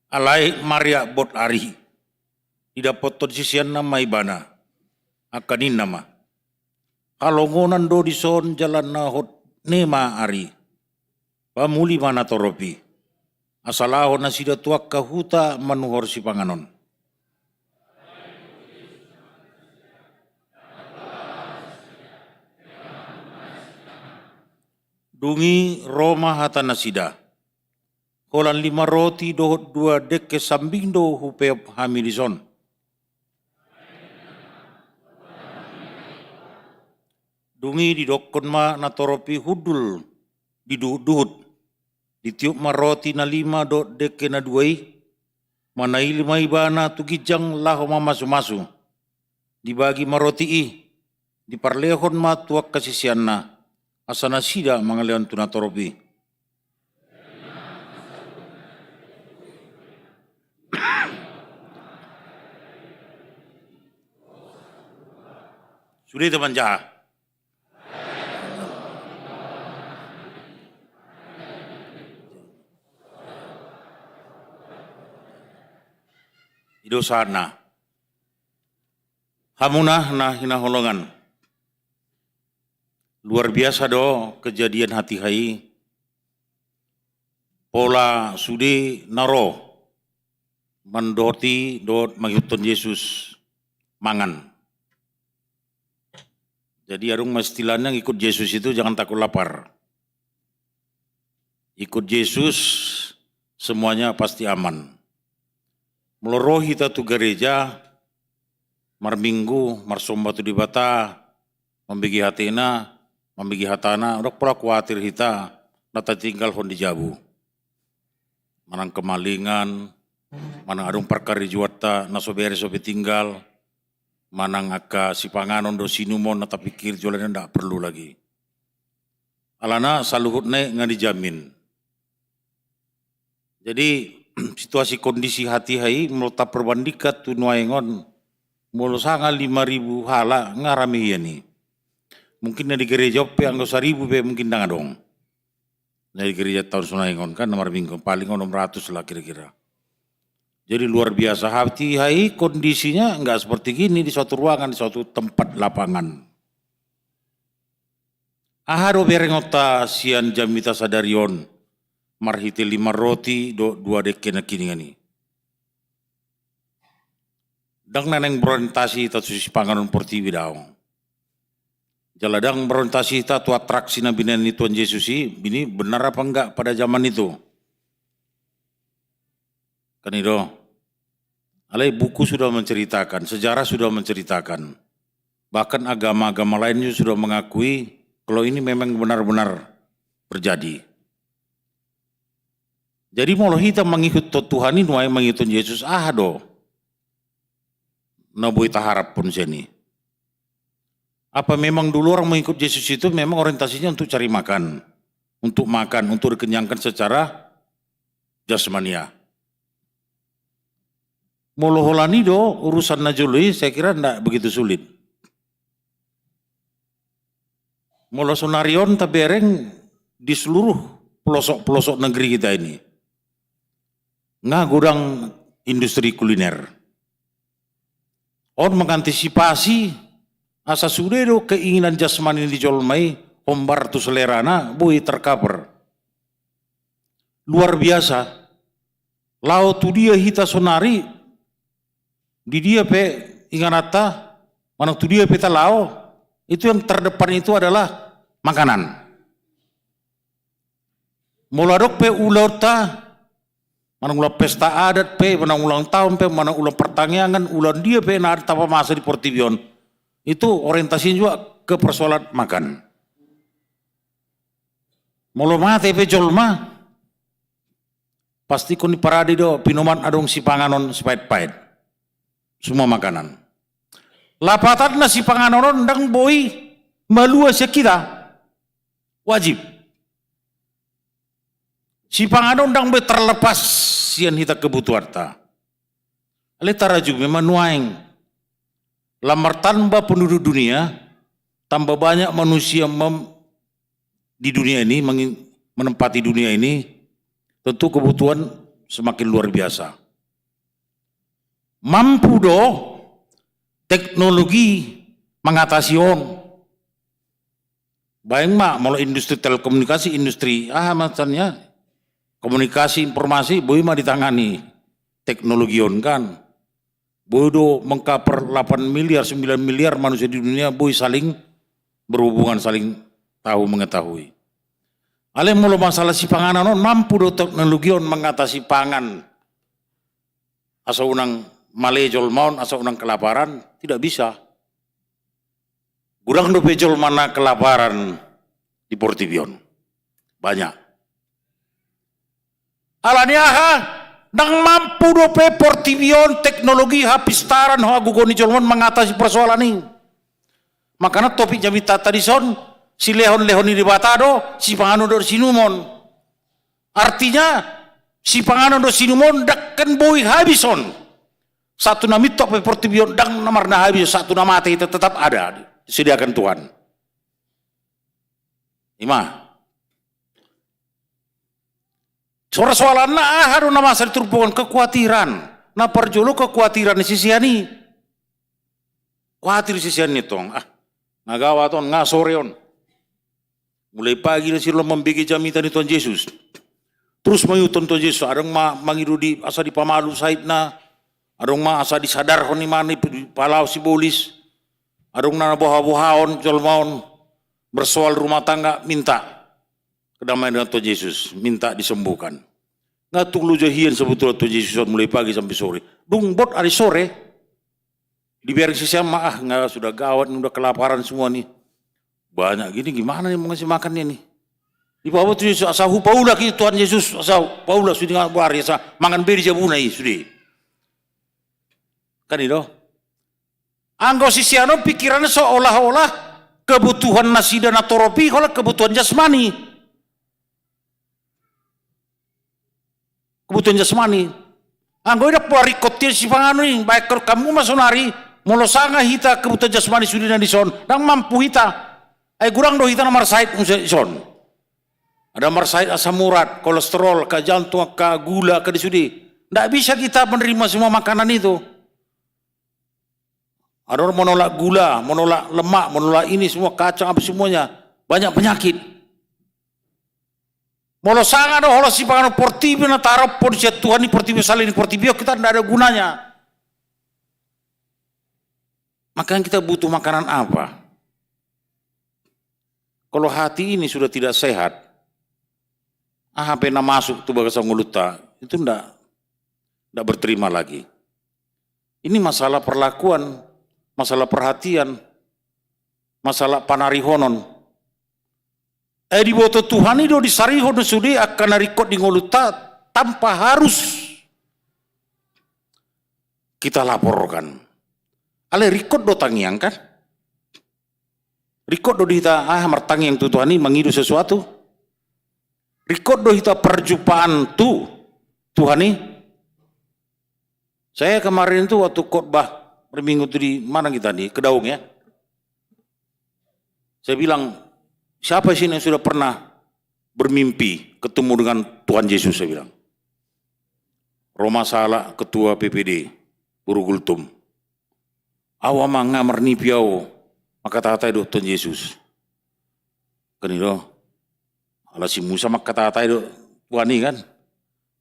Alai Maria bot ari. Tidak potong sisian nama ibana, akanin nama. Kalau ngonan do di son jalan nahot nema ari, pamuli mana toropi. Asalaho na sida tuak kahuta manuhor si panganon. Dungi Roma hata nasida. Kolan 5 roti dohot 2 dek ke sambing do hupeop hamilison. Dungi di dokon ma natoropi hudul di duhut. Ditiup ma roti na 5 do deke na 2. Manai 5 ibana tugijang laho ma masu-masu. Dibagi ma roti diparlehon ma tuak kasisian na. Asana sida mangaleon tu natoropi. Sudah teman jahat. Ido sana. Hamunah na hinaholongan. Luar biasa do kejadian hati hai. Pola sudi naro. Mandoti dot manghiton Yesus mangan. Jadi arung mastilanya ikut Yesus itu jangan takut lapar. Ikut Yesus semuanya pasti aman. Melorohi tatu gereja, marminggu, marsomba tu di bata, membagi hatena, membagi hatana, udah pula khawatir hita, nata tinggal hon di jabu. Manang kemalingan, manang adung perkara juata, nasobere sobe tinggal, manang akka si panganon do sinumon, nata pikir jualannya ndak perlu lagi. Alana saluhut ne nggak dijamin. Jadi situasi kondisi hati hai melota perbandikat tu nuaingon mulu sangat 5.000 hala ngarami ya nih. Mungkin di gereja pe anggo 1.000 pe mungkin danga dong. Dari gereja tahun sunaingon kan nomor minggu paling 600 lah kira-kira. Jadi luar biasa hati hai kondisinya enggak seperti gini di suatu ruangan, di suatu tempat lapangan. Aharo berengota sian jamita sadarion. Marhiti 5 roti, 2 deke na kini ngani. Dang naneng berorientasi tatu si panganon portiwi daong. Jaladang berorientasi tatu atraksi na binan ni Tuhan Yesus ini benar apa enggak pada zaman itu? Kan itu. Alai buku sudah menceritakan, sejarah sudah menceritakan. Bahkan agama-agama lainnya sudah mengakui kalau ini memang benar-benar terjadi. Jadi mau kita mengikut Tuhan ini, nuai mengikut Yesus do. Nabuhi harap pun sini. Apa memang dulu orang mengikut Yesus itu memang orientasinya untuk cari makan, untuk dikenyangkan secara jasmania. Moloholani do urusan najului saya kira tidak begitu sulit. Molo sonarion tabereng di seluruh pelosok-pelosok negeri kita ini. Gudang industri kuliner. On mengantisipasi asa sudah do keinginan jasmani di jolmai hombar tu selerana bui tercover. Luar biasa. Lau tu dia hita sonari di dia pe inganata mana tu dia pe talao itu yang terdepan itu adalah makanan. Muladok pe ulauta mana ulang pesta adat pe, mana ulang tahun pe, mana ulang pertanian, ulang dia pe na ada tapa masa di Portivion. Itu orientasinya juga ke persoalan makan. Molo mate pe jolma pasti kon di parade do pinoman adong si panganon sepait-pait. Semua makanan. Lapatan nasi panganon ndang boy malua kita wajib. Si panganon ndang boy terlepas sian hita kebutuhan ta. Ale taraju memang nuaing. Lamar tambah penduduk dunia, tambah banyak manusia di dunia ini menempati dunia ini, tentu kebutuhan semakin luar biasa. Mampu do teknologi mengatasi on. Bayang mak, malah industri telekomunikasi, industri macamnya komunikasi informasi, boleh mah ditangani teknologi on kan. Bodoh mengcover 8 miliar, 9 miliar manusia di dunia, boleh saling berhubungan, saling tahu mengetahui. Ale mula masalah si panganan on, mampu do teknologi on mengatasi pangan. Asa unang malejol maun asa unang kelaparan, tidak bisa. Gudang do pejol mana kelaparan di Portivion. Banyak. Alania dang mampu do pe Portivion teknologi hapistaran ho agugoni jolmon mengatasi persoalan ini. Makanya topik jami tata di son si lehon-lehon di batado, si pangano do sinumon. Artinya si pangano do sinumon dakkan boy habison. Satu nama itu pe Portivion dang nomor na habis, satu nama itu tetap ada disediakan Tuhan. Ima. Soalan harus nama saya turunkan kekhawatiran. Na perjolo kekhawatiran sisiani. Khawatir sisiani tong. Nagawa ton ngasoreon. Mulai pagi na sila membagi jamitan ni Tuhan Yesus. Terus mayuton Tuhan Yesus. Adang mangirudi asa di pamalu sahib na. Adong ma asa disadar honi mani palau si bolis. Adong na boha-bohaon jolmaon bersoal rumah tangga minta kedamaian dengan Tuhan Yesus, minta disembuhkan. Ngatuk lu jahian sebetulnya Tuhan Yesus mulai pagi sampai sore. Dung bot hari sore dibiarin si sama nggak sudah gawat, udah kelaparan semua nih. Banyak gini gimana nih mau ngasih makannya nih? Di bawah Tuhan Yesus asahu paula gitu Tuhan Yesus asahu paula sudah nggak buar ya mangan beri jabunai sudah. Kan itu. Anggo sisiano pikirannya seolah-olah kebutuhan nasi dan atoropi kalau kebutuhan jasmani. Kebutuhan jasmani. Anggo ida parikotir si pangano ini baik kamu masonari molo sanga hita kebutuhan jasmani sudah di son dang mampu hita. Gurang do hita nomor sait son. Ada marsait asam urat, kolesterol, ke jantung, ke gula, ke disudi. Ndak bisa kita menerima semua makanan itu. Ada orang menolak gula, menolak lemak, menolak ini semua kacang apa semuanya. Banyak penyakit. Molo sangat ada si pangan portibio na tarap pun sia Tuhan ni portibio salin portibio kita tidak ada gunanya. Maka kita butuh makanan apa? Kalau hati ini sudah tidak sehat, pena masuk tuh bahasa nguluta itu tidak berterima lagi. Ini masalah perlakuan, masalah perhatian, masalah panarihonon. Di boto Tuhan itu disarihon sudah akan narikot di ngoluta tanpa harus kita laporkan. Ale rikot do tangiang kan? Rikot do kita martangiang tu Tuhan ini mengidu sesuatu. Rikot do kita perjumpaan tu Tuhan ini. Saya kemarin itu waktu khotbah berminggu itu di mana kita nih, Kedaung ya. Saya bilang, siapa sih yang sudah pernah bermimpi ketemu dengan Tuhan Yesus, saya bilang. Roma Sala, Ketua PPD, Burugultum. Awa ngamar ni piau, maka tatai do Tuhan Yesus. Kan itu, ala si Musa maka tatai do Tuhan ini kan.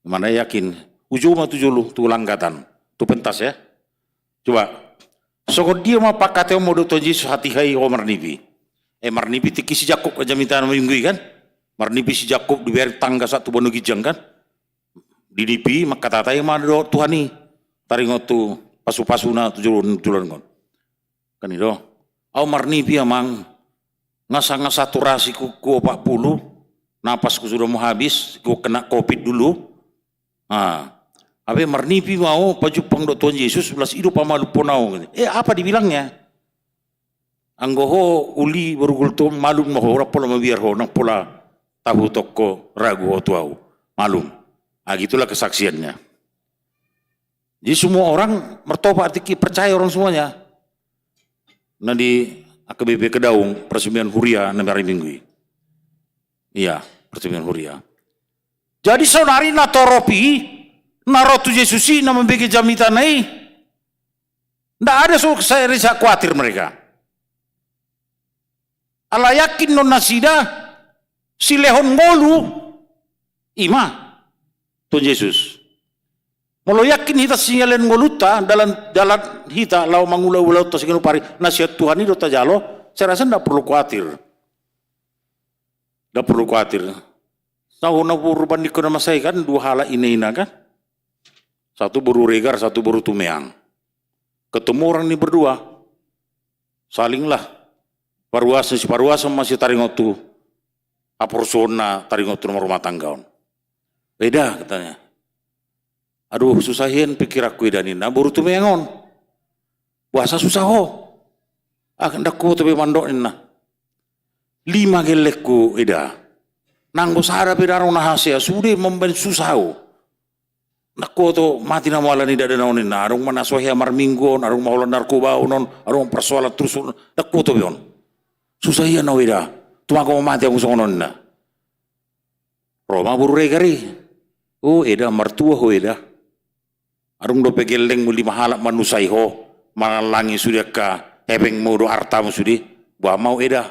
Mana yakin, ujung mah tujuh tu langgatan, tu pentas ya. Coba, sokot dia mah pakateo mau do Tuhan Yesus hati hai omar nipi. Marnipi tiki si Jakob aja minta nama minggu kan. Marnipi si Jakob dibiar tangga satu bono gijang kan. Di nipi maka tatai mah do Tuhan ni. Taringot tu pasu-pasuna tujuan kon. Kan itu. Au marnipi amang ngasa-ngasa turasi ku 40. Napasku sudah mau habis, ku kena COVID dulu. Abe marnipi mau pajupang do Tuhan Yesus 11 hidup pamalu ponau. Apa dibilangnya? Anggoho uli Burugultum malum moho rapola mabiar ho nang pola tahu toko ragu ho tuau malum. Gitulah kesaksiannya. Jadi semua orang mertobat tiki percaya orang semuanya. Nah di AKBP Kedaung Persemian Huria hari Minggu. Iya, Persemian Huria. Jadi saudari natoropi narotu Yesusi na membagi jamitanai. Ndak ada saya risa khawatir mereka. Ala yakin non nasida si lehon ngolu ima Tuhan Yesus. Molo yakin hita sinyalen ngoluta dalam hita lau mangulau-ulau tas ingin pari nasihat Tuhan itu tajalo, saya rasa tidak perlu khawatir. Tidak perlu khawatir. Tahu urban di kota masai kan dua hala ini kan. Satu baru regar, satu baru tumeang. Ketemu orang ini berdua. Salinglah. Si paruasa masih taringotu aporsona taringotu nomor rumah tangga. Beda katanya. Aduh susahin pikir aku idanina baru tu mengon. Puasa susah ho. Kendaku tapi mandok nina. 5 gelekku ida. Nanggo sara bidaro nahasia sudah memben susah ho. Nakku tu mati na wala ni dada naon nina. Arung manaswahi amar minggon, arung maulan narkoba unon, arung persoalan terus nakku tu bion. Susah iya na wida. Tumako mati ang usonon na. Roma buru regari. Eda martua ho eda. Arung do pegeleng muli mahalak manusai ho. Malangi sudah ka. Hebeng mo do arta mo sudi. Buah mau eda.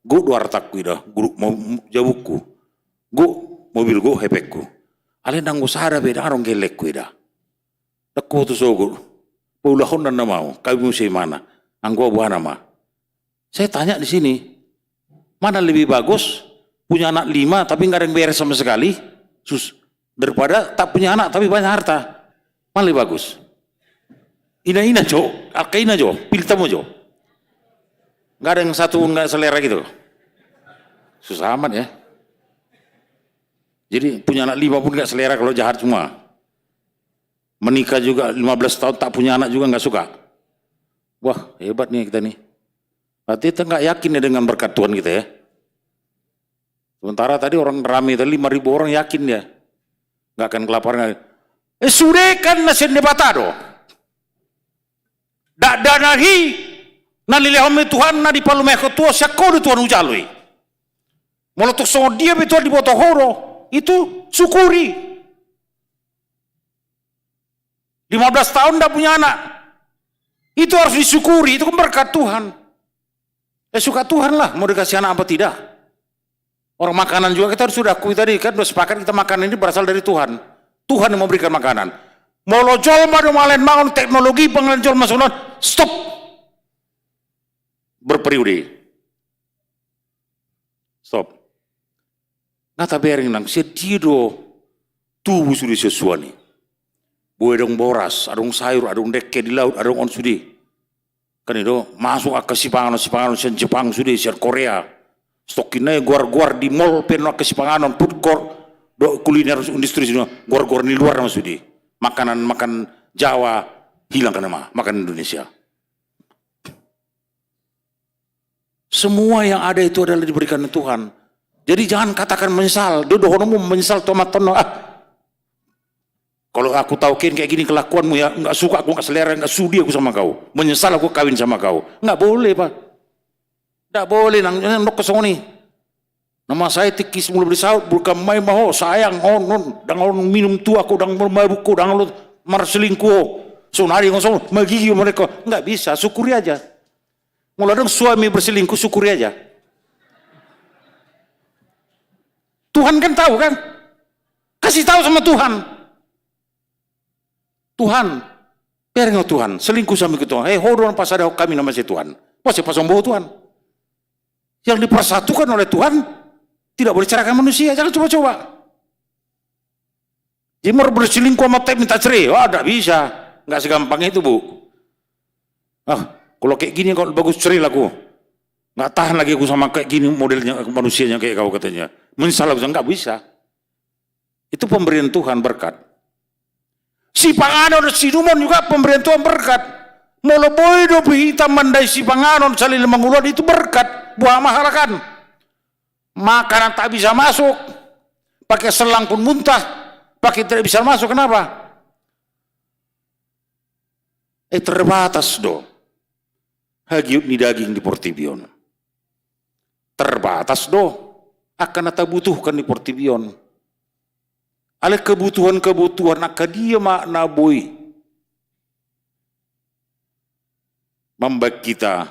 Go do artaku eda. Guru mau jawuku. Go mobil go hebekku. Alin nang usara beda arong gelekku eda. Dakku tu sogo. Paulahon na mau. Kami musay mana. Anggo buah nama. Saya tanya di sini, mana lebih bagus punya anak 5 tapi nggak ada yang beres sama sekali, daripada tak punya anak tapi banyak harta, mana lebih bagus? Ina jo, alkaina jo, pilih temu jo, nggak ada yang satu nggak selera gitu, susah amat ya. Jadi punya anak 5 pun nggak selera kalau jahat semua. Menikah juga 15 tahun tak punya anak juga nggak suka. Wah hebat nih kita nih. Berarti kita nggak yakin ya dengan berkat Tuhan kita ya. Sementara tadi orang ramai tadi 5.000 orang yakin ya. Nggak akan kelaparan. Sudah kan nasi debatado. Dak nahi nalilehome Tuhan na di palu meko tua siakodo Tuhan ujalui. Molotok songo dia betul di boto horo itu syukuri. 15 tahun ndak punya anak. Itu harus disyukuri, itu kan berkat Tuhan. Suka Tuhan lah, mau dikasih anak apa tidak. Orang makanan juga kita sudah akui tadi kan, sudah sepakat kita makan ini berasal dari Tuhan. Tuhan yang memberikan makanan. Mau lo jual madu malen bangun teknologi pengelan jual masuk stop. Berperiode. Stop. Nata bering nang sedido tubuh sudah sesuatu. Buai dong boras, adong sayur, adong deke di laut, adong on sudi. Kan itu masuk ke sipanganon sian Jepang sudi, sian Korea. Stokinnya guar-guar di mall penuh ke sipanganon, food court, do kuliner industri sini, guar-guar di luar nama sudi. Makanan Jawa hilang kan nama, makanan Indonesia. Semua yang ada itu adalah diberikan Tuhan. Jadi jangan katakan menyesal. Dodohonomu menyesal tomat-tono. Kalau aku tahu kayak gini kelakuanmu ya, nggak suka aku, nggak selera, nggak sudi aku sama kau. Menyesal aku kawin sama kau. Nggak boleh Pak. Nggak boleh nang kesoni. Nama saya tikis mulai bersaut bukan mai maho sayang on dang on minum tu aku dang mabukku dang lu marselingkuh. Sonari ngosong magigi mereka. Nggak bisa, syukuri aja. Mulai dong suami berselingkuh syukuri aja. Tuhan kan tahu kan? Kasih tahu sama Tuhan. Tuhan, biarin Tuhan, selingkuh sama kita. Hodon pas ada kami nama si Tuhan. Pasti pasang bawah Tuhan. Yang dipersatukan oleh Tuhan, tidak boleh cerahkan manusia. Jangan coba-coba. Jemur berselingkuh sama teh minta cerai. Wah, tidak bisa. Nggak segampang itu, Bu. Kalau kayak gini, kalau bagus cerai aku. Nggak tahan lagi aku sama kayak gini modelnya manusianya kayak kau katanya. Menyesal aku, nggak bisa. Itu pemberian Tuhan berkat. Si panganon, si dumon juga pemberian Tuhan berkat. Mula boy do hitam mandai si panganon salil mangulon itu berkat. Buah mahalakan. Makanan tak bisa masuk. Pakai selang pun muntah. Pakai tidak bisa masuk. Kenapa? Terbatas do. Hagiut ni daging di Portibion. Terbatas do. Akan ata butuhkan di Portibion. Ale kebutuhan nak dia makna boy membak kita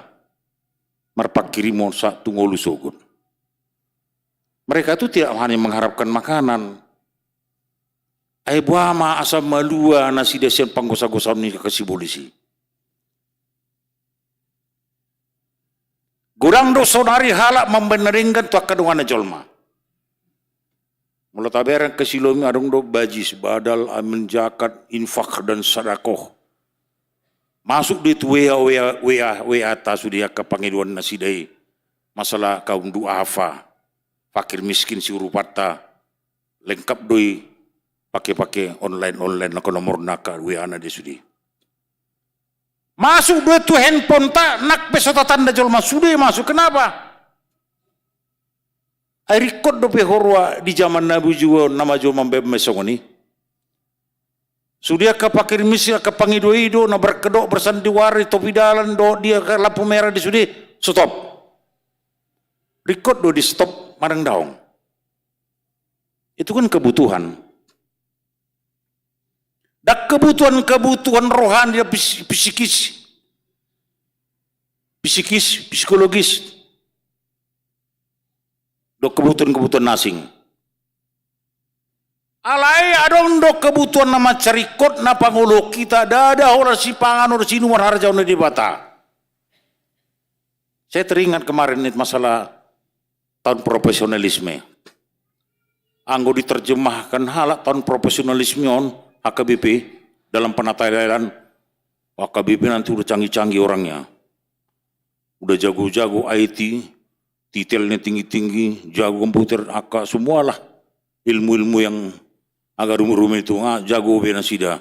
merpakirimo satu ngolu sogun. Mereka itu tidak hanya mengharapkan makanan. Ay buama asam malua nasi desian panggosa-gosa ni kasih polisi. Gurang do sonari halak membeneringkan tu akadungan jolma. Mula taberan kesilomi adong do bajis, badal, amin zakat, infak dan sadakoh. Masuk di tu WA tasudia ke pangiduan nasidai. Masalah kaum duafa, fakir miskin si urupata, lengkap doi pakai online nak nomor naka WA na di sudi. Masuk doi tu handphone tak nak pesota tanda jolma sudi masuk. Kenapa? Ay record do pe horwa di zaman Nabi juga nama jo mambe mesongoni. Sudia ka pakir misi ka pangido-ido na berkedok bersandiwari topidalan do dia ke lampu merah di sudi stop. Record do di stop marang daong. Itu kan kebutuhan. Dak kebutuhan rohani dan psikologis. Do kebutuhan nasing. Alai adong do kebutuhan nama carikot na pangulo kita dada orang si pangan orang si nuar harja di bata. Saya teringat kemarin itu masalah tahun profesionalisme. Anggo diterjemahkan halak tahun profesionalisme on HKBP dalam penataian HKBP nanti udah canggih-canggih orangnya. Udah jago-jago IT, detailnya tinggi-tinggi, jago komputer, semualah ilmu-ilmu yang agak rumit-rumit itu, jago benar sida.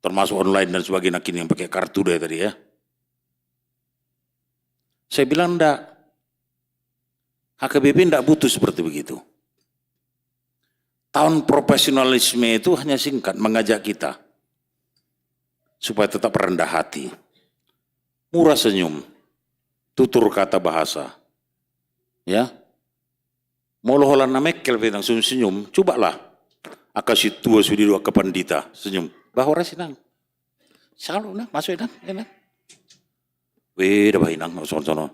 Termasuk online dan sebagainya kini yang pakai kartu deh tadi ya. Saya bilang enggak, HKBP enggak butuh seperti begitu. Tahun profesionalisme itu hanya singkat mengajak kita supaya tetap rendah hati, murah senyum, tutur kata bahasa, ya. Moloholan na mekel pedang senyum, cobalah. Akasi tua sudi dua kepandita senyum. Bahwa sinang, selalu nak masuk nang, enak. Dah bayi nang, sono.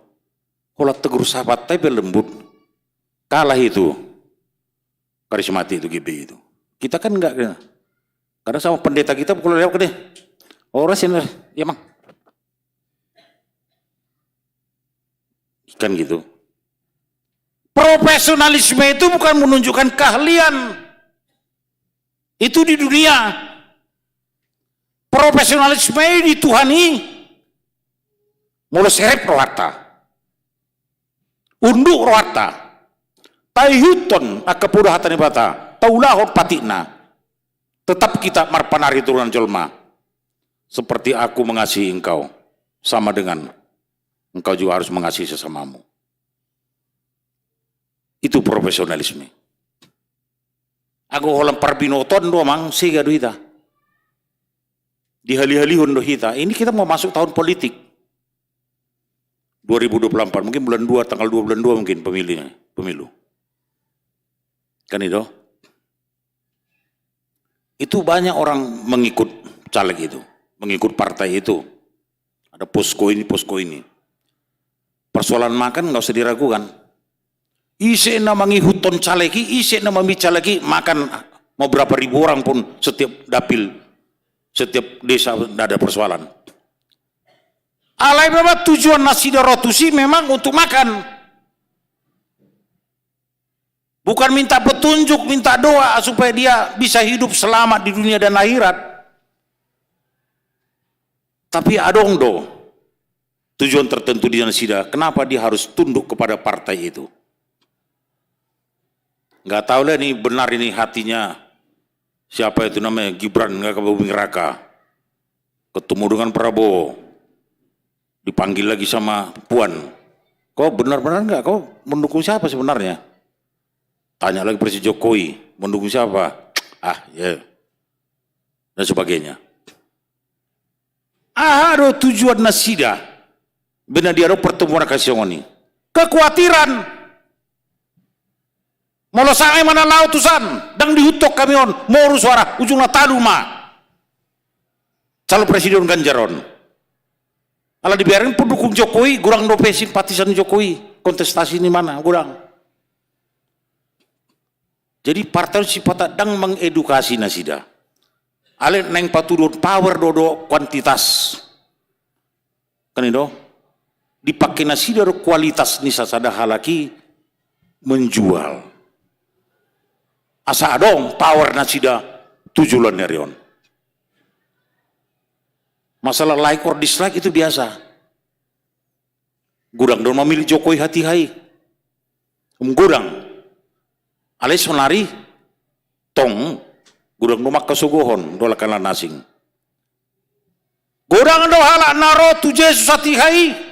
Kalau tegur sahabat tapi lembut, kalah itu, karismatik itu GB itu. Kita kan enggak, karena sama pendeta kita kalau lewat ke deh, orang sini, ya mang. Kan gitu. Profesionalisme itu bukan menunjukkan keahlian. Itu di dunia. Profesionalisme dituhani. Mula serep rohata. Unduk rohata. Tayuton akapudah hatani bata. Taulahon patina. Tetap kita marpanari turunan jolma. Seperti aku mengasihi engkau. Sama dengan engkau juga harus mengasihi sesamamu. Itu profesionalisme. Aku holam parbinoton do mang siga do hita. Dihali-halihun do hita. Ini kita mau masuk tahun politik. 2024, mungkin bulan 2, tanggal 2 bulan 2 mungkin pemilu. Kan itu? Itu banyak orang mengikut caleg itu, mengikut partai itu. Ada posko ini. Persoalan makan nggak usah diragukan. Ise na mangihuton caleki, ise na mamicaleki, makan mau berapa ribu orang pun setiap dapil, setiap desa tidak ada persoalan. Alai memang tujuan nasi rotusi memang untuk makan. Bukan minta petunjuk, minta doa supaya dia bisa hidup selamat di dunia dan akhirat. Tapi adong do tujuan tertentu di nasida. Kenapa dia harus tunduk kepada partai itu? Nggak tahu lah ini benar ini hatinya siapa itu namanya Gibran nggak ke Bumi Raka. Ketemu dengan Prabowo, dipanggil lagi sama Puan. Kau benar-benar nggak? Kau mendukung siapa sebenarnya? Tanya lagi Presiden Jokowi, mendukung siapa? Ya. Dan sebagainya. Ada tujuan nasida. Benar dia ada pertemuan kasih ini. Kekhawatiran. Molo sangai mana lautusan. Dan dihutok kamion. Moru suara. Ujungnya taluma. Calon Presiden Ganjaron. Kalau dibiarin pendukung Jokowi, kurang dope simpatisan Jokowi. Kontestasi ini mana? Kurang. Jadi partai sifat dang mengedukasi nasida. Ale neng patudun power dodo kuantitas. Kan itu? Dipakai nasida do kualitas nisa sada halaki menjual. Asa dong power nasida tujuan nerion. Masalah like or dislike itu biasa. Gudang don memilih Jokowi hati-hai. Gudang. Alis menari tong gudang nomak kasugohon dolakan nasing. Gudang do halak naro tu Yesus hati-hai.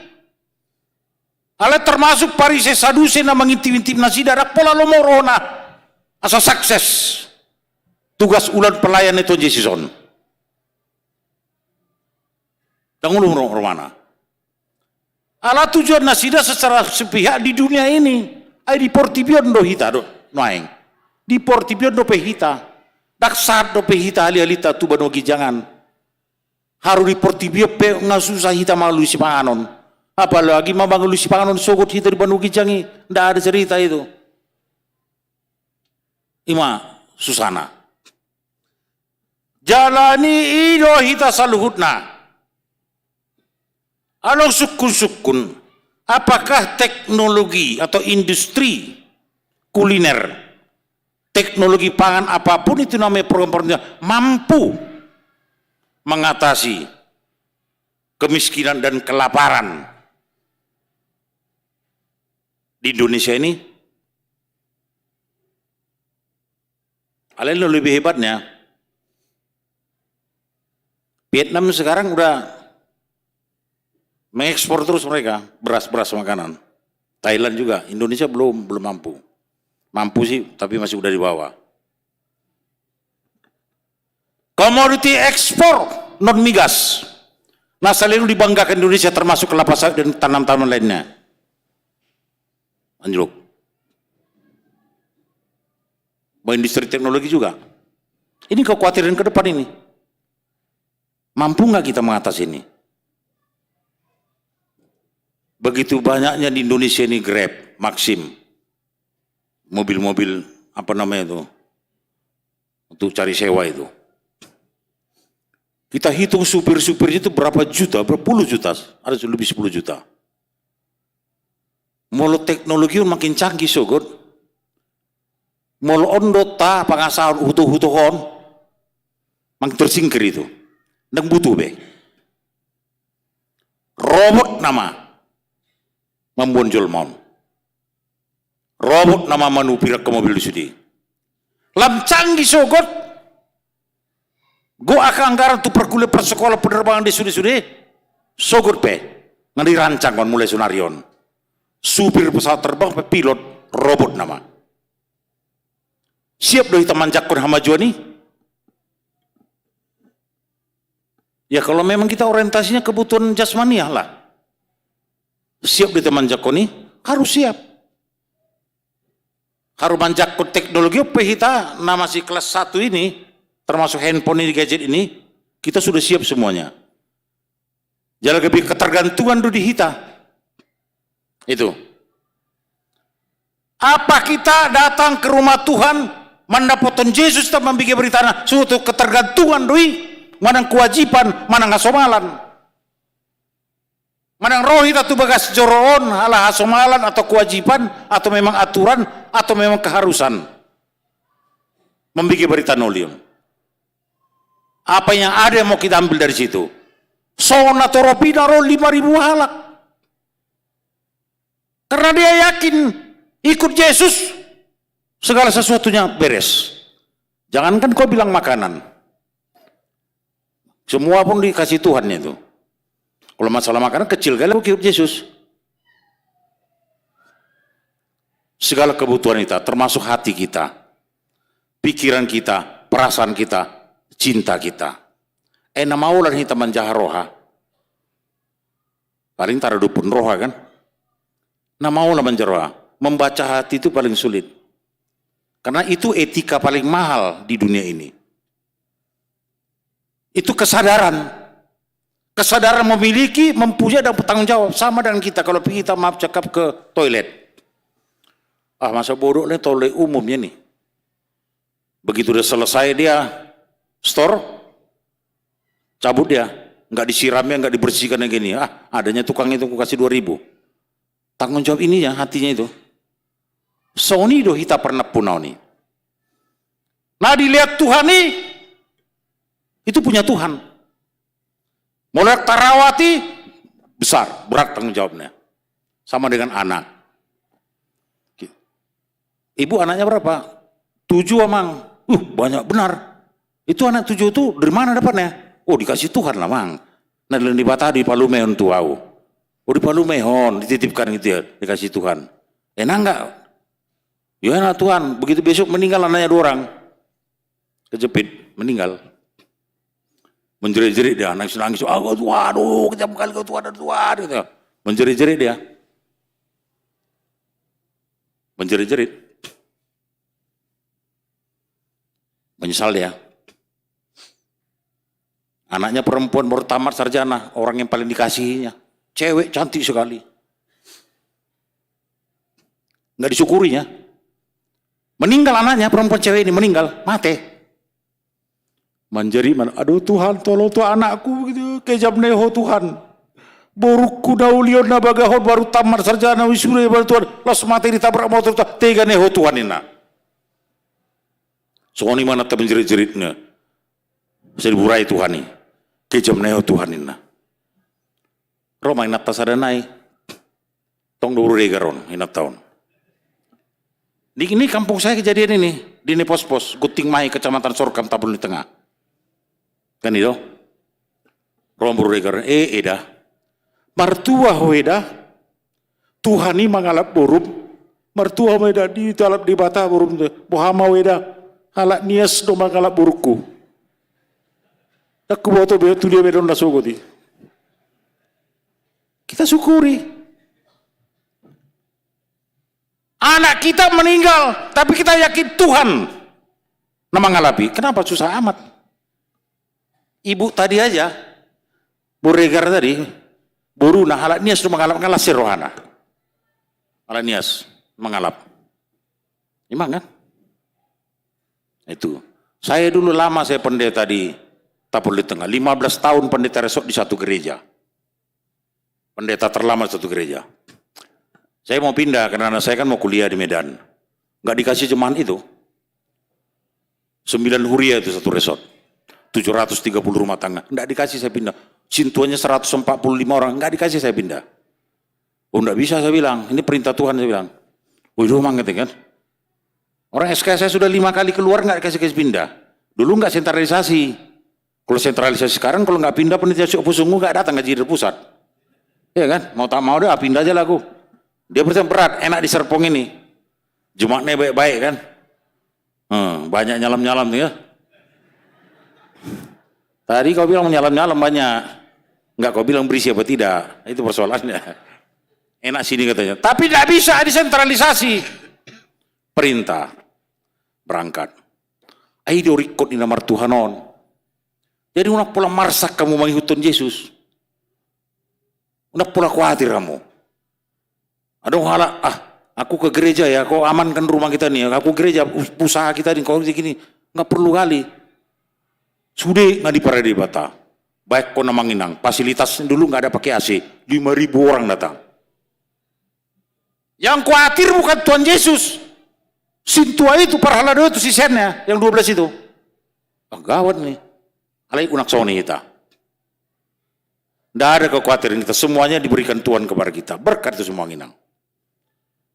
Ale termasuk parise saduse na mengintip-intip nasida dak pola lomorona. Asa sukses. Tugas ulan pelayan itu Yesuson. Tangulung romana. Ala tujuan nasida secara sepihak di dunia ini. Ai di portibion do hita do noaeng. Di portibion do pehita. Daksar do pehita ali-alita tu banogi jangan. Haru di portibion pe ngasusah hita malu si panganon. Apalagi mabangun si panganon sogot hita di banogi jangi. Ndak ada cerita itu. Ima Susana. Jalani ido hita saluhutna. Along sukun-sukun. Apakah teknologi atau industri kuliner, teknologi pangan apapun itu namanya program-programnya mampu mengatasi kemiskinan dan kelaparan di Indonesia ini? Alhamdulillah lebih hebatnya, Vietnam sekarang udah mengekspor terus mereka beras-beras makanan. Thailand juga, Indonesia belum mampu. Mampu sih, tapi masih udah di bawah. Komoditi ekspor non migas. Nah, selalu dibanggakan Indonesia termasuk kelapa sawit dan tanam-tanaman lainnya. Anjlok. Mau industri teknologi juga. Ini kekhawatiran ke depan ini. Mampu nggak kita mengatasi ini? Begitu banyaknya di Indonesia ini Grab, Maxim, mobil-mobil apa namanya itu, untuk cari sewa itu. Kita hitung supir-supirnya itu berapa juta, berapa puluh juta, ada lebih 10 juta. Molo teknologi makin canggih sogot. Molo ondo ta pangasahan utuh-utuhon, mang tersingkir itu. Nang butuh be. Robot nama membonjol maun. Robot nama manupirak ke mobil sudi. Lam canggih sogot. Go akan anggaran tu perkuliah persekolah penerbangan di sudi-sudi. Sogot pe. Ngadi rancang kan mulai sunarion. Supir pesawat terbang pe pilot robot nama. Siap doi taman jakon hama juani. Ya kalau memang kita orientasinya kebutuhan jasmaniah lah. Siap di taman jakoni, harus siap. Harus manjakon teknologi apa kita nama si kelas 1 ini, termasuk handphone ini, gadget ini, kita sudah siap semuanya. Jangan lebih ketergantungan di kita. Itu. Apa kita datang ke rumah Tuhan, mendapatkan Yesus tak membuat berita suatu ketergantungan doi, manang kewajiban, manang hasomalan. Manang roh kita tu bagas joroon, ala hasomalan atau kewajiban, atau memang aturan, atau memang keharusan. Membuat berita nolium. Apa yang ada yang mau kita ambil dari situ? Sona toropina roh 5.000 halak. Karena dia yakin ikut Yesus segala sesuatunya beres. Jangankan kau bilang makanan. Semua pun dikasih Tuhan itu. Kalau masalah makanan kecil kali ikut Yesus. Segala kebutuhan kita, termasuk hati kita, pikiran kita, perasaan kita, cinta kita. Maulan kita menjaharoha. Paling taruh dupun roha kan. Namaulah menjaroha. Membaca hati itu paling sulit. Karena itu etika paling mahal di dunia ini. Itu kesadaran. Kesadaran memiliki, mempunyai dan bertanggung jawab. Sama dengan kita kalau kita maaf cakap ke toilet. Ah masa bodoh nih toilet umumnya nih. Begitu udah selesai dia store, cabut dia. Nggak disiramnya, nggak dibersihkan yang gini. Ah adanya tukang itu aku kasih 2.000. Tanggung jawab ininya hatinya itu. Sony do kita pernah punau nih. Nah dilihat Tuhan nih, itu punya Tuhan. Mulai tarawati besar, berat tanggung jawabnya. Sama dengan anak. Ibu anaknya berapa? 7 amang. Banyak benar. Itu anak 7 itu dari mana dapatnya? Oh dikasih Tuhan lah mang. Nah di bata di Palumehon tuh aku. Oh di Palumehon dititipkan gitu ya, dikasih Tuhan. Enak enggak? Ya enak Tuhan. Begitu besok meninggal anaknya 2 orang. Kejepit, meninggal. Menjerit-jerit dia, nangis-nangis, waduh, kejam kali kau Tuhan, gitu. Menjerit-jerit dia. Menjerit-jerit. Menyesal dia. Anaknya perempuan baru tamat sarjana, orang yang paling dikasihinya. Cewek cantik sekali. Nggak disyukurinya. Meninggal anaknya, perempuan cewek ini meninggal, mati. Manjari mana, aduh Tuhan tolong tuh anakku gitu, kejam neho Tuhan. Boruku daulion na bagahon baru tamat sarjana wisuda baru Tuhan, los mati ditabrak motor tega neho Tuhan ina. Soalnya mana tak menjerit-jeritnya, saya diburai Tuhan ini, kejam neho Tuhan ina. Roma inat tasadanai, tong dulu regaron inat tahun. Ini kampung saya kejadian ini, di Pos-Pos, Guting Mai, Kecamatan Sorkam, Tabun di Tengah. Kan itu? Rombur regar, eda. Martua hoeda, Tuhani mangalap borum, martua hoeda di talap di bata borum, bohama hoeda, halak nias do mangalap burukku. Aku bawa tu dia bedon nasogoti. Kita syukuri. Anak kita meninggal, tapi kita yakin Tuhan nama ngalapi. Kenapa susah amat? Ibu tadi aja, Boregar tadi, Boruna halak nias tu mengalap ngalasir rohana. Halak nias mengalap. Memang kan? Itu. Saya dulu lama saya pendeta di Tapul di Tengah, 15 tahun pendeta resort di satu gereja. Pendeta terlama di satu gereja. Saya mau pindah karena anak saya kan mau kuliah di Medan. Nggak dikasih jemaat itu. 9 huria itu satu resort. 730 rumah tangga. Enggak dikasih saya pindah. Sintuannya 145 orang, enggak dikasih saya pindah. Oh enggak bisa saya bilang, ini perintah Tuhan saya bilang. Waduh mang gitu kan. Orang SK saya sudah 5 kali keluar enggak dikasih pindah. Dulu enggak sentralisasi. Kalau sentralisasi sekarang kalau enggak pindah penitia suku sungguh enggak datang gaji dari pusat. Ya kan, mau tak mau deh pindah aja lah aku. Dia berat, enak di Serpong ini. Jumatnya baik-baik kan. Banyak nyalam-nyalam tuh ya. Tadi kau bilang nyalam-nyalam banyak. Enggak, kau bilang berisi apa tidak. Itu persoalannya. Enak sini katanya. Tapi tidak bisa disentralisasi. Perintah. Berangkat. Ayo rikot di nama Tuhanon. Jadi unak pula marsak kamu mengikuti Yesus. Unak pula khawatir kamu. Ada ngalah, aku ke gereja ya, kau amankan rumah kita nih. Aku gereja, usaha kita nih, kau begini. Enggak perlu kali. Sudah nggak diparadi bata. Baik kau namanginang. Fasilitas dulu nggak ada pakai AC. 5.000 orang datang. Yang khawatir bukan Tuhan Yesus. Sintua itu, parhalado itu sisiannya. Yang 12 itu. Gawat nih. Alai unak soni kita. Tidak ada kekhawatiran kita. Semuanya diberikan Tuhan kepada kita. Berkat itu semua nginang.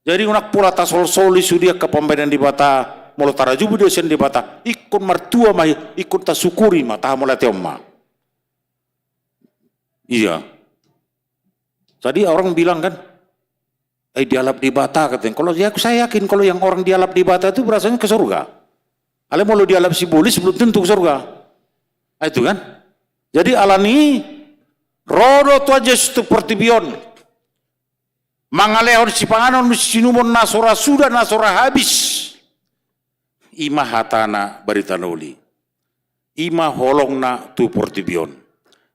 Jadi unak pula tasol soli sudia ke pembedaan di bata. Molo tarajubu dia sen di bata. Ikut mertua mah, ikut tasukuri mah. Taha mulai teoma. Iya. Tadi orang bilang kan. Dialap di bata katanya. Kalau saya yakin kalau yang orang dialap di bata itu berasanya ke surga. Ale mau dialap si bolis belum tentu ke surga. Itu kan. Jadi alani. Rodo Tuhan Yesus itu pertibion. Mangalehon si panganon sinumon nasora sudah nasora habis. Ima hatana barita noli. Ima holongna tu portibion.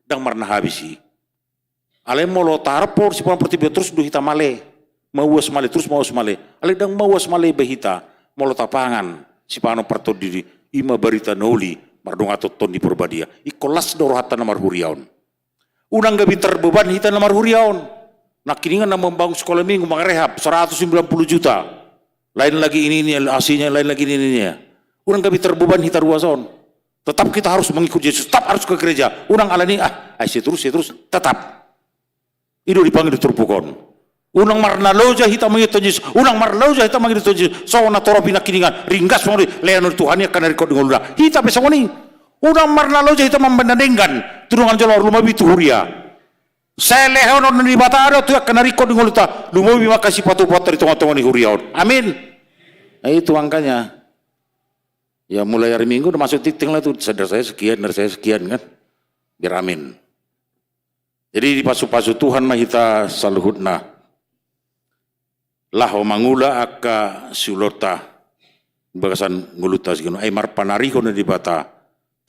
Dang marna habisi. Ale molo tarpor si panganon portibion terus du hita male. Mawas male terus mawas male. Ale dang mawas male behita. Molo tapangan si panganon parto diri. Ima barita noli. Mardong atot ton di perbadia. Ikolas doro hatana marhuriaon. Unang gabi terbeban hita na marhuriaon. Nakiningan na membangun sekolah minggu mangrehab 190 juta. Lain lagi ini aslinya, lain lagi ini. Unang gabi terbeban hita ruason. Tetap kita harus mengikuti Yesus, tetap harus ke gereja. Unang alani saya terus, tetap. Itu dipanggil turpukon. Unang marna loja hita mengikuti Yesus, unang marna loja hita mengikuti Yesus. So na toropi nakiningan, ringgas mo leanor Tuhan ya kana rekod ngulula. Hita besok ni. Unang marna loja hita membandingkan turungan jalur rumah bitu huria. Saya lehonon di bata ada tu kana rekod nguluta. Lumobi makasih patu-patu dari tengah-tengah ni huriaon. Amin. Nah, itu angkanya. Ya mulai hari Minggu udah masuk titik lah tuh. Sadar saya sekian, dari saya sekian kan. Biar amin. Jadi di pasu-pasu Tuhan mah kita saluhutna. Lah mangula aka sulota. Bagasan nguluta segini. Ay marpanarikon di bata.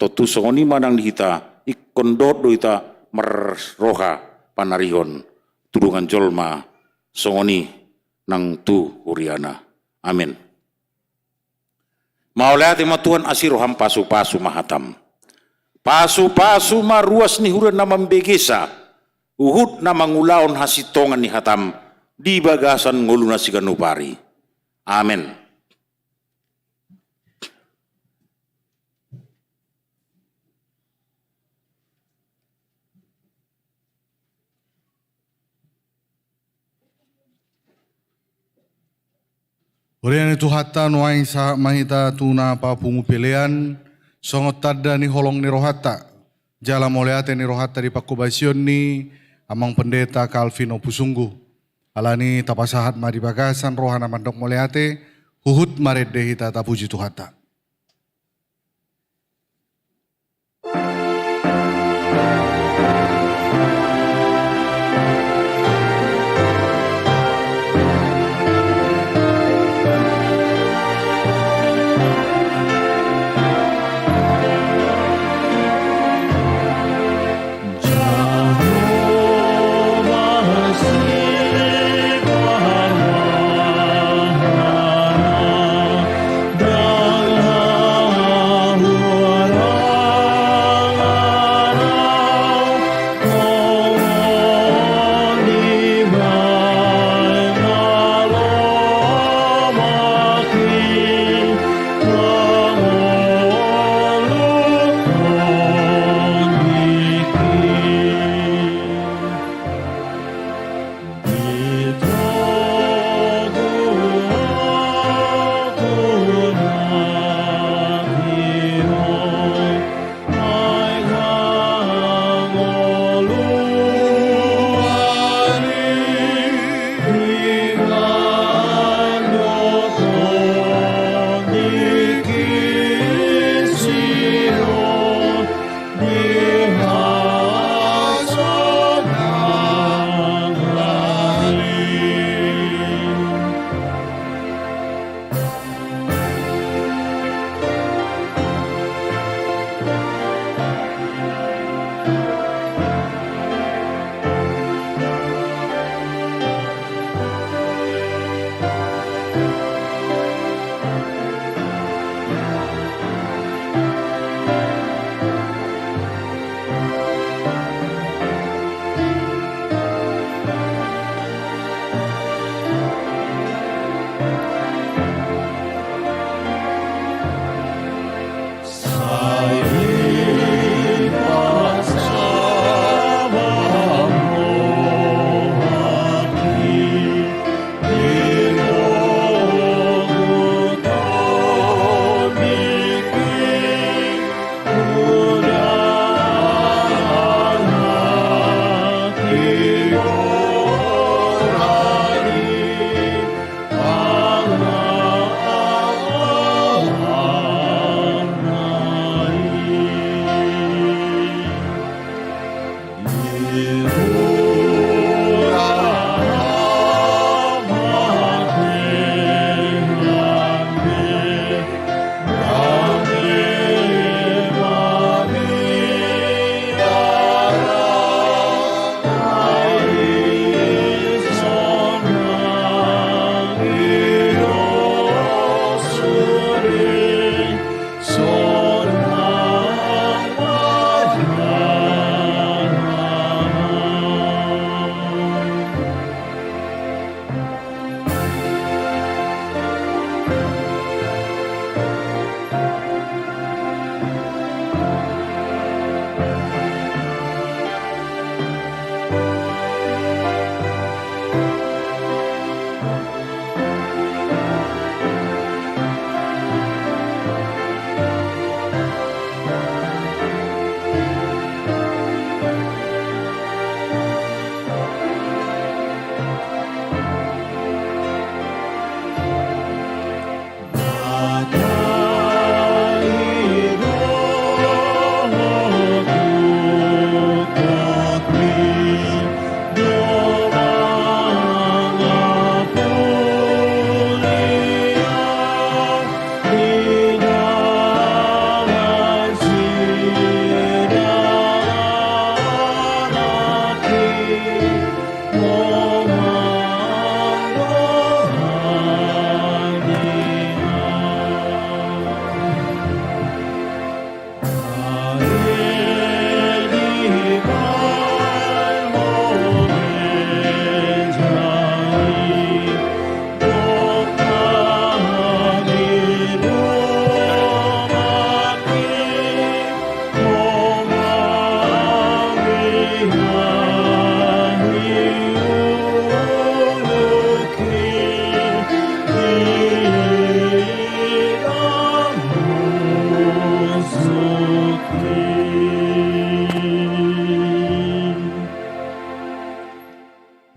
Totu songoni manang di hita. Ikondot do hita merroha panarihon. Tudungan jolma songoni nang tu uriana. Amin. Maulati ma Tuhan asiroham pasu-pasu mahatam. Pasu-pasu maruas ni huran na mambegesa. Uhud na mangulaon hasitongan ni hatam. Di bagasan nguluna si ganupari. Amin. Urian itu hatta nuaing sa mahita tuna papungu pelean songot tada ni holong ni rohata jala moleate ni rohata di pakubasion ni amang pendeta Calvin Opusunggu alani tapasahat mari bagasan rohana mandok moleate huhut maredde hita tapuji tuhata. Jehovah,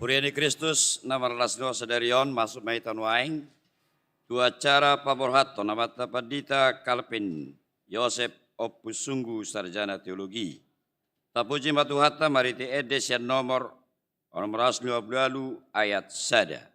Puriani Kristus, nama lasno sedarion masuk maitan waing. Dua cara paborhato nama tapadita Kalpin Yosep Opusunggu Sarjana Teologi. Tapuji matuhata mariti edes yang nomor 20 ayat sada.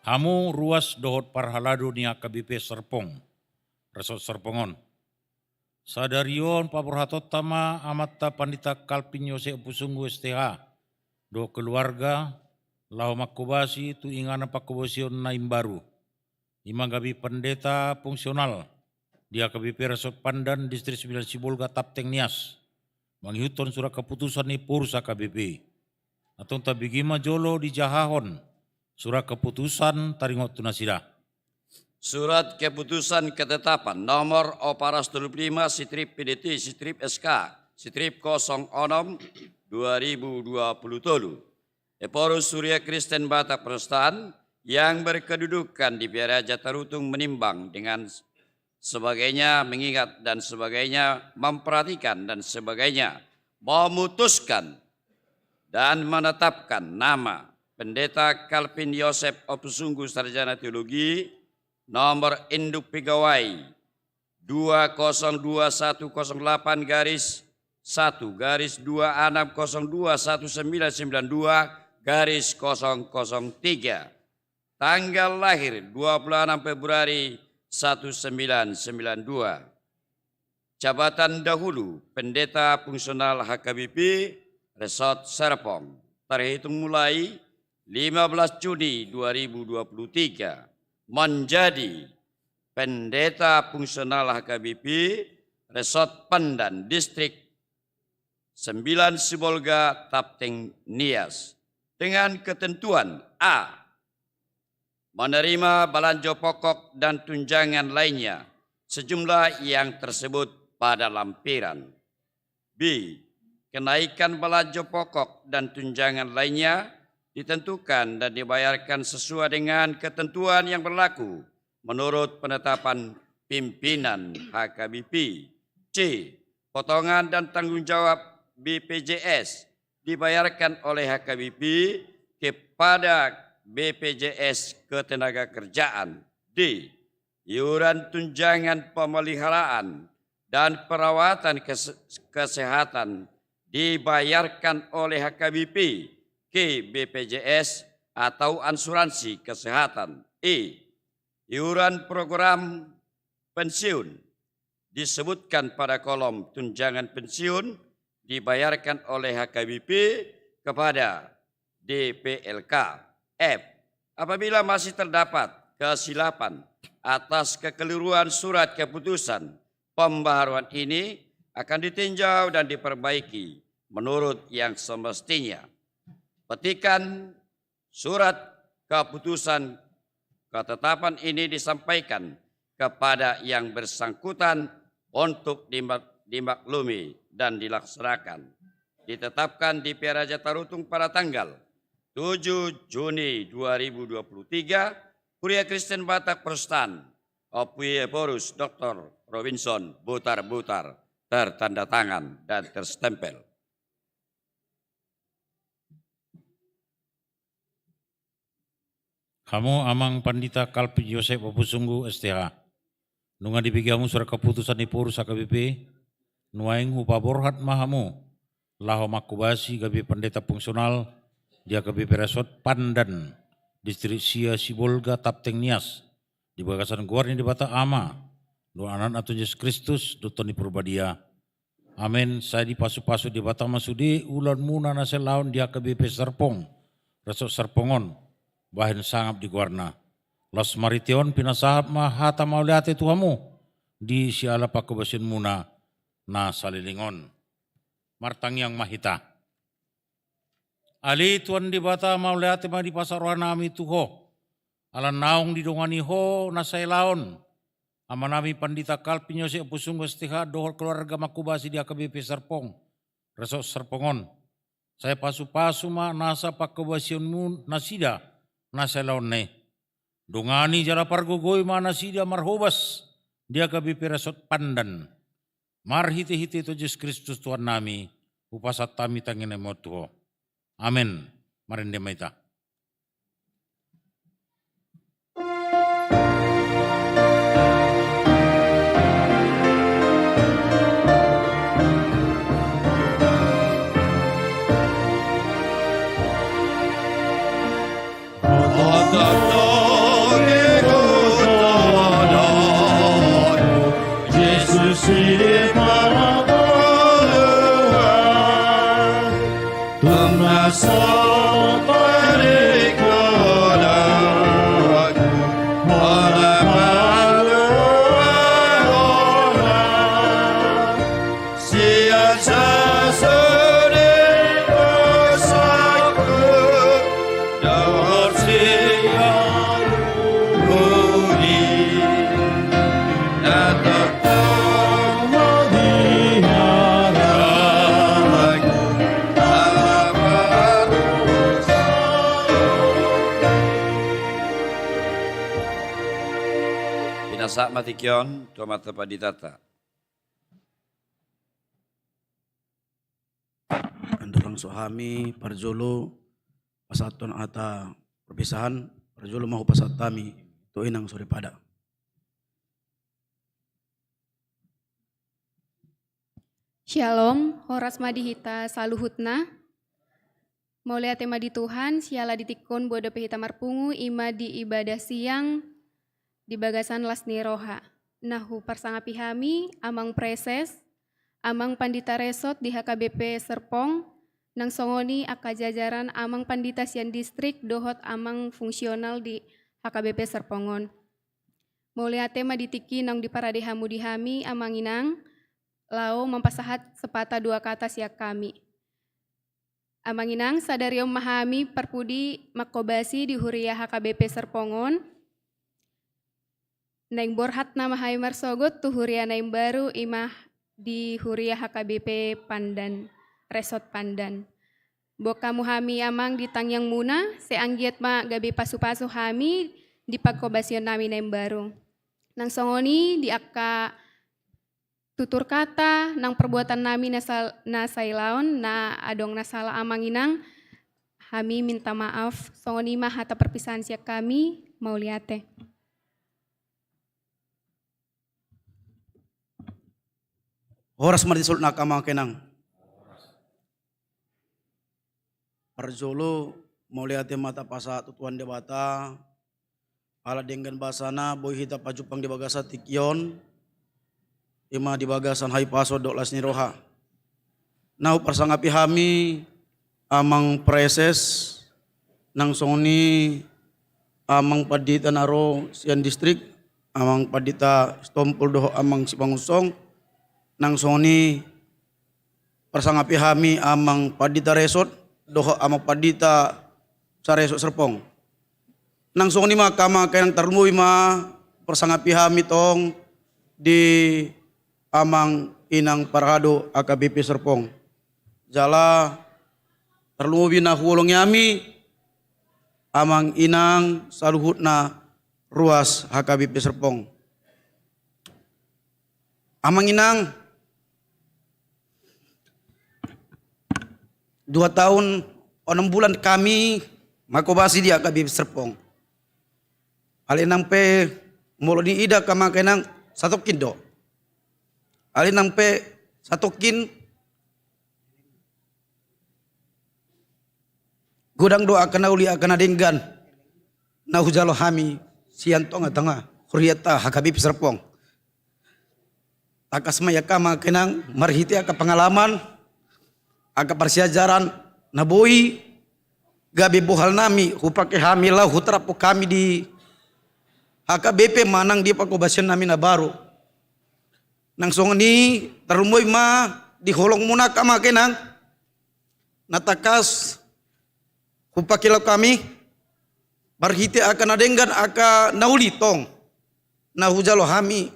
Hamu ruas dohot parhalado ni AKBP Serpong, Resort Serpongon. Sadarion paborhatot tama amatta pandita Kalpin Yosep Opusunggu STH, do keluarga, lau makubasi tu ingana pakubosion naim baru. Imanggabi pendeta fungsional di AKBP Resort Pandan Distrik 9 Sibolga Tapteng Nias, menghitung surat keputusan ni Purs AKBP. Atau tabigima jolo di Jahahon, surat keputusan taringot tunasida. Surat keputusan ketetapan nomor 425 Sitrip PDT Sitrip SK Sitrip 06 2020. Eporus Surya Kristen Batak Protestan yang berkedudukan di Biara Jatarutung menimbang dengan sebagainya, mengingat dan sebagainya, memperhatikan dan sebagainya, memutuskan dan menetapkan nama Pendeta Kalpin Yosep Opusunggu Sarjana Teologi nomor induk pegawai 2021-26021992-003, tanggal lahir 26 Februari 1992. Jabatan dahulu Pendeta Fungsional HKBP Resort Serpong, terhitung mulai 15 Juni 2023 menjadi Pendeta Fungsional HKBP Resort Pandan Distrik 9 Sibolga Tapteng Nias dengan ketentuan A. Menerima belanja pokok dan tunjangan lainnya sejumlah yang tersebut pada lampiran. B. Kenaikan belanja pokok dan tunjangan lainnya ditentukan dan dibayarkan sesuai dengan ketentuan yang berlaku menurut penetapan pimpinan HKBP. C. Potongan dan tanggung jawab BPJS dibayarkan oleh HKBP kepada BPJS Ketenagakerjaan. D. Iuran tunjangan pemeliharaan dan perawatan kesehatan dibayarkan oleh HKBP ke BPJS atau asuransi kesehatan. E. Iuran program pensiun disebutkan pada kolom tunjangan pensiun dibayarkan oleh HKBP kepada DPLK. F. Apabila masih terdapat kesilapan atas kekeliruan surat keputusan, pembaharuan ini akan ditinjau dan diperbaiki menurut yang semestinya. Petikan surat keputusan ketetapan ini disampaikan kepada yang bersangkutan untuk dimaklumi dan dilaksanakan. Ditetapkan di Raja Tarutung pada tanggal 7 Juni 2023, Kuria Kristen Batak Perstan, Opie Porus Dr. Robinson Butar-Butar, tertanda tangan dan terstempel. Kamu amang pandita Kalpi Yosep Opusunggu STH. Nunga dibigamu surat keputusan di Porus HKBP. Nuaing hupa borhat mahamu. Laho makubasi gabi pendeta fungsional. Dia KBP Resort Pandan. Distrik Sia Sibolga Tapteng Nias. Di bagasan Guarni di Bata Ama. Doa anak atau Yesus Kristus. Dutoni Purbadia. Amin. Saya di pasu-pasu di Bata Masudi. Ulan muna nasel laun dia KBP Serpong. Resort Serpongon. Bahan sangap di Guarna. Los Marition pinasahap mahata mauliate tuhamu. Di siala pakubasin muna na salilingon. Martang yang mahita. Ali tuan di Bata mauliate ma di pasar nami tuho. Alan naung di dongani ho na sailaon. Amanami pandita Kalpi Yosep Opusunggu STH dohol keluarga makubasi di AKBP Serpong. Resok Serpongon. Saya pasu-pasu ma nasa pakubasinmu nasida. Nasa laon ne. Dungani jala pargogoy mana sida marhobas. Dia KBP Resort Pandan. Marhiti-hiti to Yesus Kristus Tuhan nami. Upasat tami tangin emotuho. Amin. Marinde maita. Sak matikion, tomat tepat ditata. Andalang sohami, parjolo, pasaton ata perpisahan, parjolo mahu pasatami, to inang sore pada. Shalom, horas madihita saluhutna. Maulia tema di Tuhan, siala ditikon bodo pehita marpungu, ima di ibadah siang, di bagasan lasni roha. Nahu parsangapi hami, amang preses, amang pandita resot di HKBP Serpong, nang songoni aka jajaran amang pandita sian distrik dohot amang fungsional di HKBP Serpongon. Maulia tema ditiki nang di paradehamu dihami amang inang, lau mempasahat sepata dua kata siak kami. Amanginang sadario memahami perpudi makobasi di Huria HKBP Serpongon. Naing borhat nama hai marsogot tu Huria naing baru imah di Huria HKBP Pandan, Resort Pandan. Boka muhami amang di tangyang muna, seanggiat ma gabi pasu-pasu hami di pagkobasion nami naing baru. Nang songoni di akka tutur kata nang perbuatan nami nasailaon na adong nasala amanginang kami minta maaf songoni mah hata perpisahan siak kami mau liate. Horas mardisul na kama kenang. Parjolo mau liate mata pasa tutuan debata ala dengan basana boy hita pajupang di bagasa tikyon ima di bagasan hai paso dok lasni roha. Nau persangapi hami amang preses nang songoni amang padita naro sian distrik amang padita stompul doho amang sibangusong nang songoni persangapi hami amang padita resort doho amang padita sa resort Serpong. Nang songoni ma kama kayang tarmui ma persangapi hami tong di amang inang parhado AKBP Serpong. Jala terlubi na hulong yami amang inang saluhut na ruas AKBP Serpong. Amang inang 2 tahun 6 bulan kami makobasi di AKBP Serpong. Alinang pe molo di ida kama kenang satu kindo. Alinang pe satu kin gudang doa kana uli akana denggan na hujalo hami sian tonga tanga huriata HKBP Serpong. Takas maya kama kenang marhiti aka pengalaman aka persiajaran naboi gabi bohal nami hupake hami lah hutrapo kami di HKBP manang di pakobasyon nami na baru. Nang songoni tarumoy ma di holong muna kama kenang natakas hupakilaw kami barhiti akan adenggan aka nauli tong na hujalo hami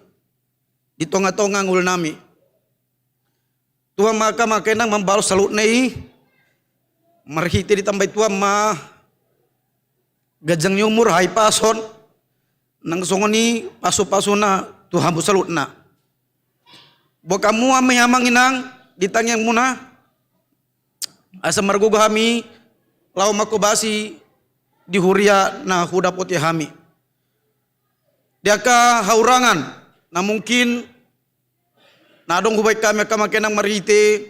di tonga-tonga ngul nami. Tuang maka makenang membalos salut nei marhiti ditambah tuang ma gajang nyumur hai pason nang songoni pasu-pasu na Tuhan bu salut na. Boka mua mayamang inang ditangyang muna asa margogo hami lau makobasi di Huria na huda putih hami. Diaka haurangan na mungkin nadong hubay kami kamakenang marhite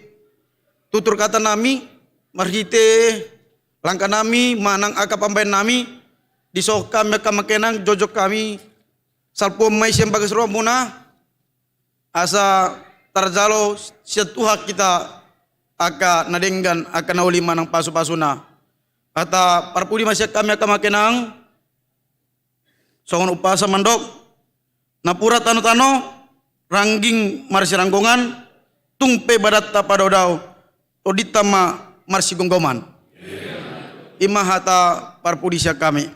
tutur kata nami marhite langkah nami manang aka pambayan nami disok kami kamakenang jojok kami salpom may siyang bagasro muna asa tarjalo siya tuha kita aka nadenggan aka nauli manang pasu-pasu na. Ata parpudi masya kami aka makenang songon upasa mandok napura tano-tano rangging marsi ranggongan tungpe badat tapadodaw odita ma marsi gonggoman. Ima hata parpudi siya kami.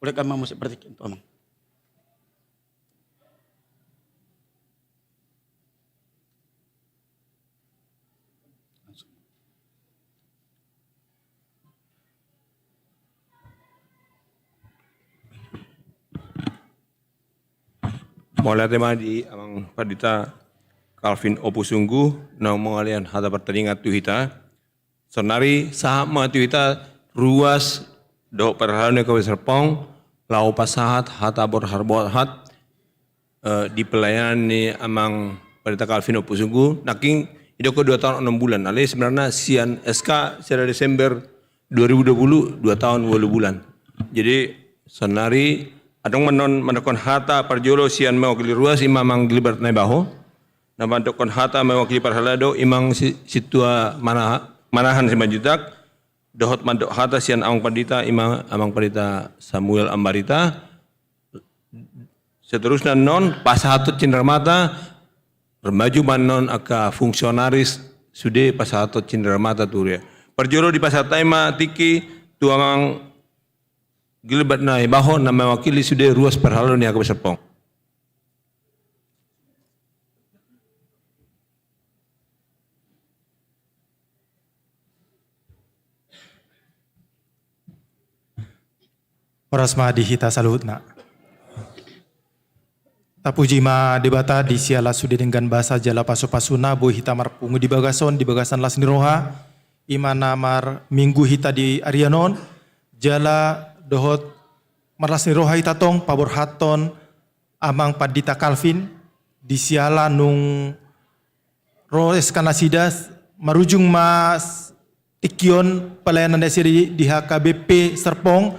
Oleh kami mau seperti itu amang. Mulai tema di amang padita Calvin Opusunggu na mengalian hata pertandingan tuhita sonari sama tuhita ruas do perhalane ke Serpong lau pasahat hata borharbohat di pelayanan ni amang padita Calvin Opusunggu naking idoko 2 tahun 6 bulan ale sebenarnya sian SK secara Desember 2020 2 tahun 8 bulan jadi sonari adong menakon hata parjolo sian mewakili ruas imam manggili bertnai baho na mandokon hata mewakili parhalado imang situa manahan simajutak dohot mandok hata sian amang padita imang amang padita Samuel Ambarita seterusnya non pasahatut cindramata Remaju manon aka fungsionaris sude pasato cindera mata turia. Perjoro di pasar taima tiki tuang gilbat na bahon na mewakili sude ruas perhalon ni aka Serpong. Orasma dihita saluhutna. Tapuji ma debata di siala sude dengan bahasa jala pasu-pasuna boy hita marpungu di bagasan las niroha imana mar minggu hita di Arianon jala dohot marlas niroha hita tong pabor haton amang padita Calvin di siala nung roes kanasidas marujung mas tikion pelayanan desiri di HKBP Serpong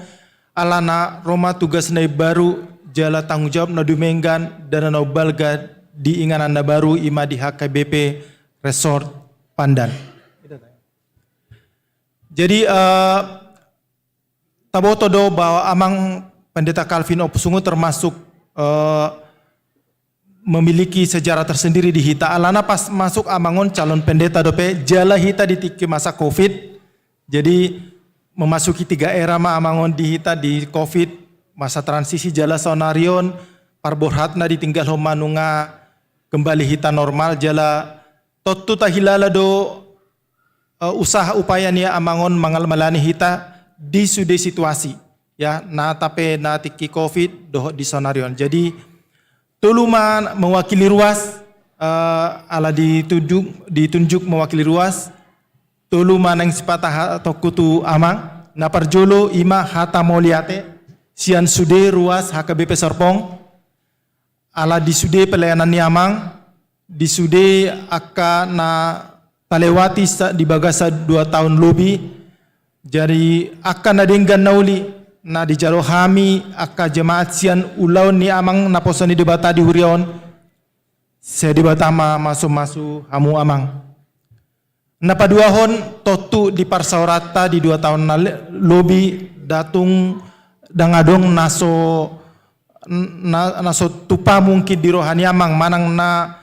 alana Roma tugas nai baru jala tanggung jawab na dumenggan dan na balga di inganan na baru ima di HKBP Resort Pandan. Jadi taboto do bahwa amang Pendeta Calvin Opusungu termasuk memiliki sejarah tersendiri di hita. Alana pas masuk amangon calon pendeta dope jala hita di tiki masa Covid. Jadi memasuki 3 era ma amangon di hita di Covid. Masa transisi jala sonarion parborhatna ditinggal homanunga kembali hita normal jala totu tahilala do usaha upaya nia amangon mangal malani hita di sude situasi ya na tape na tiki Covid do di sonarion. Jadi tuluman mewakili ruas ala ditunjuk mewakili ruas tuluman yang sepatah atau kutu amang na parjolo ima hata moliate sian sude ruas HKBP Serpong ala di sude pelayanan niamang di sude aka na talewati di bagasa 2 tahun lebih jadi akan nadenggan nauli na di jaro hami aka jemaat sian ulaun ni amang na posoni debata di hurion saya debata masuk hamu amang na paduahon totu di parsaurata di 2 tahun lebih datung dangadong naso tupa mungkin di rohani amang manang na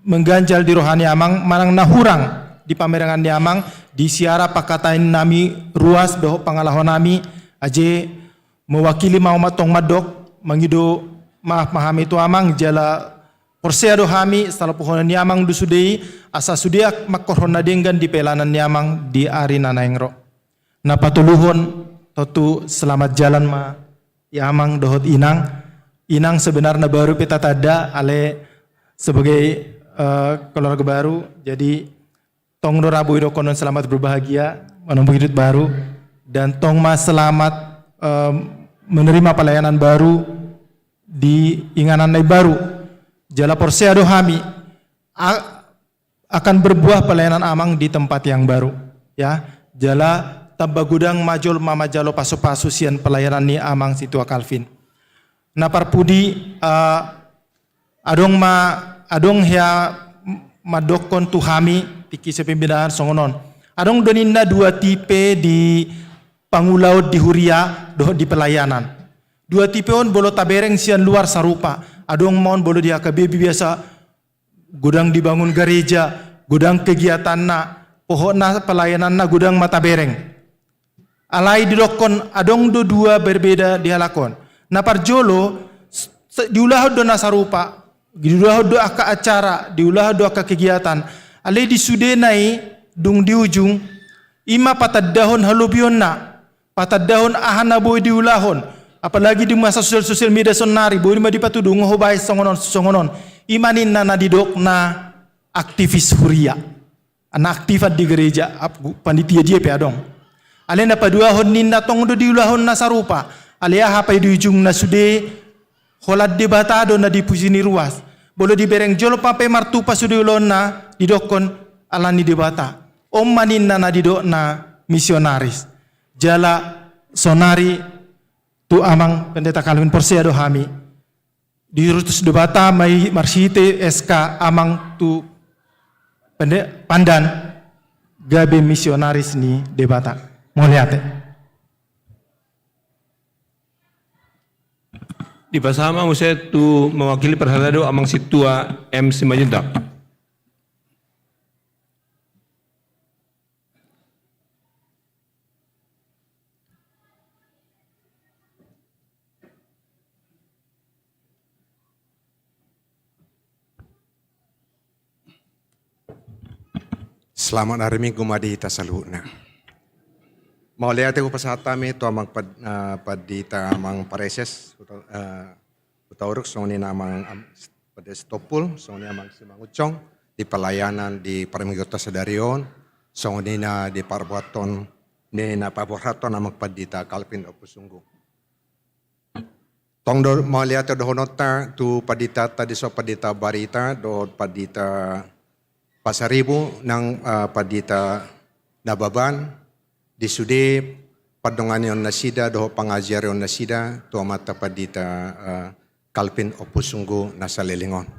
mengganjal di rohani amang manang na hurang di pamerangan di amang di siara pakatain nami ruas doh pangalahon nami aje mewakili mau matong madok mangido maaf mahami tu amang jala porseado hami setelah pohon ni amang du sudei asa sudiak makorhon nadenggan di pelanan ni amang di ari nanaengro na patuluhon totu selamat jalan ma ya amang dohot inang sebenarnya baru peta tada ale sebagai keluarga baru jadi tong dorabu do konon selamat berbahagia menempuh hidup baru dan tong mas selamat menerima pelayanan baru di inganan baru jala porseado hami akan berbuah pelayanan amang di tempat yang baru ya jala tamba gudang majol mama jalo pasu-pasu sian pelayanan ni amang situa Calvin. Na parpudi adong hea madokon tuhami tiki sepimpinan songonon. Adong doninna 2 tipe di pangulaud di huria doh di pelayanan. 2 tipe on bolo tabereng sian luar sarupa. Adong mon bolo di HKBP biasa gudang dibangun gereja, gudang kegiatan na, pohona pelayanan na gudang mata bereng. Alai dilokon adong do 2 berbeda dihalakon. Na parjolo diulah do nasarupa, diulah do aka acara, diulah do aka kegiatan. Alai di sudenai dung di ujung ima patadahon halubion na, patadahon ahana boy diulahon. Apalagi di masa sosial media sonari boy ma dipatudung hobay songonon. Imanin na nadidok na aktivis huria. Anak aktifat di gereja panitia dia pe adong. Ale na paduahon ninna tong do diulahon na sarupa. Ale hapay di ujung na sude holad debatado na di pusini ruas. Bolo di bereng jolo pape martupa sude ulon na didokon alani debata. Om maninna na didok na misionaris. Jala sonari tu amang Pendeta Calvin Porseado hami. Di rutus debata mai marsite SK amang tu Pandan gabe misionaris ni debata. Moliate. Di pasama saya tu mewakili perhelado amang situa M. Simajuntak. Selamat hari Minggu madita saluhna. Mau lihat aku pasatami tu amang padita amang pareses utauruk soni amang pada stopul soni amang simangucong di pelayanan di Parmigota Sedarion soni na di Parbuaton ni na Paborhaton amang padita Calvin Opusunggu. Tong do mau lihat do honota tu padita tadi so padita barita do padita Pasaribu ng padita Nababan, di sudi padongan yon nasida do pangajar yon nasida to mata padita Calvin Opusunggu nasa Lelingon.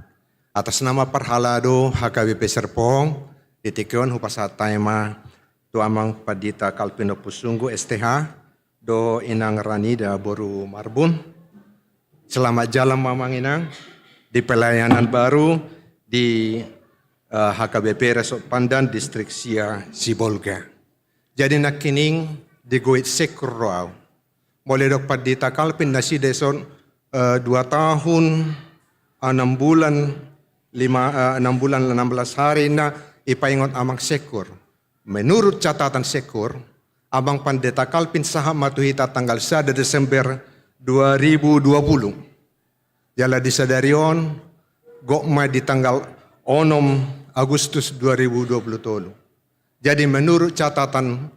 Atas nama parhalado HKBP Serpong, ditikyon hupasatay ma to amang padita Calvin Opusunggu STH do inang Ranida Boru Marbun. Selamat jalan mamanginang di pelayanan baru di HKBP Resort Pandan Distrik Sia Sibolga. Jadi nakining di Guit Sekurau. Mulai dok padita Calvin nasi deson 2 tahun 6 bulan 16 hari na ipaingon amang Sekur. Menurut catatan Sekur, abang pendeta Calvin saham matuhita tanggal 1 Desember 2020. Jala disadarion gokma di tanggal 6 Agustus 2020. Jadi menurut catatan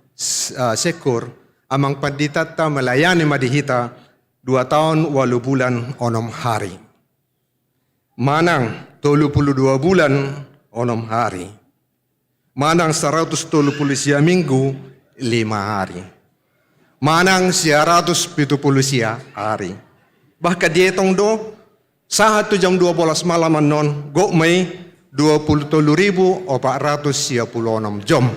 Sekur, amang pandita ta melayani madihita 2 tahun 8 bulan 6 hari. Manang 32 bulan 6 hari. Manang 130 minggu 5 hari. Manang 170 hari. Bahkan dietong do, saat 7 jam 12 malam non, gok may 23.466 jam.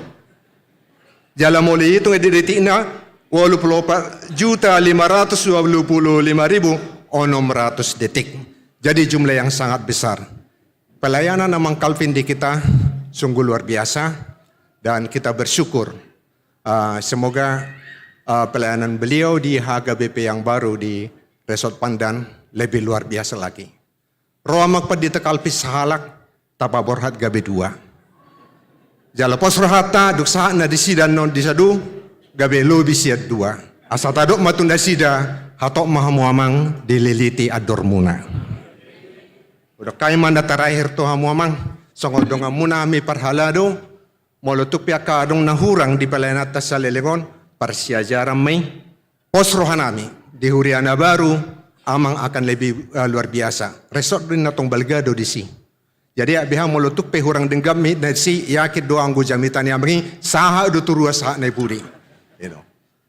Jala muli itu ngedidik na 84.525.600 detik. Jadi jumlah yang sangat besar. Pelayanan namang Calvin di kita sungguh luar biasa dan kita bersyukur. Semoga pelayanan beliau di HKBP yang baru di Resort Pandan lebih luar biasa lagi. Roamak padita Calvin sahalak tapa borhat gabe 2. Jala pos rohata duk saat na disidan non disadu gabe lobi siat 2. Asa tadok matunda sida hatok mahamuamang dililiti adormuna. Udah kay manda terakhir to hamuamang songodong muna mi parhalado molotuk pia kadong nahurang di pelayan atas sa Lelingon parsiajaran may pos rohanami di Huriana baru amang akan lebih luar biasa. Resort din natong Balgado di si. Jadi biha mulutuk pe hurang denggam mi na si yakit do anggo jamitan yang mengi saha do turua saha na pudi.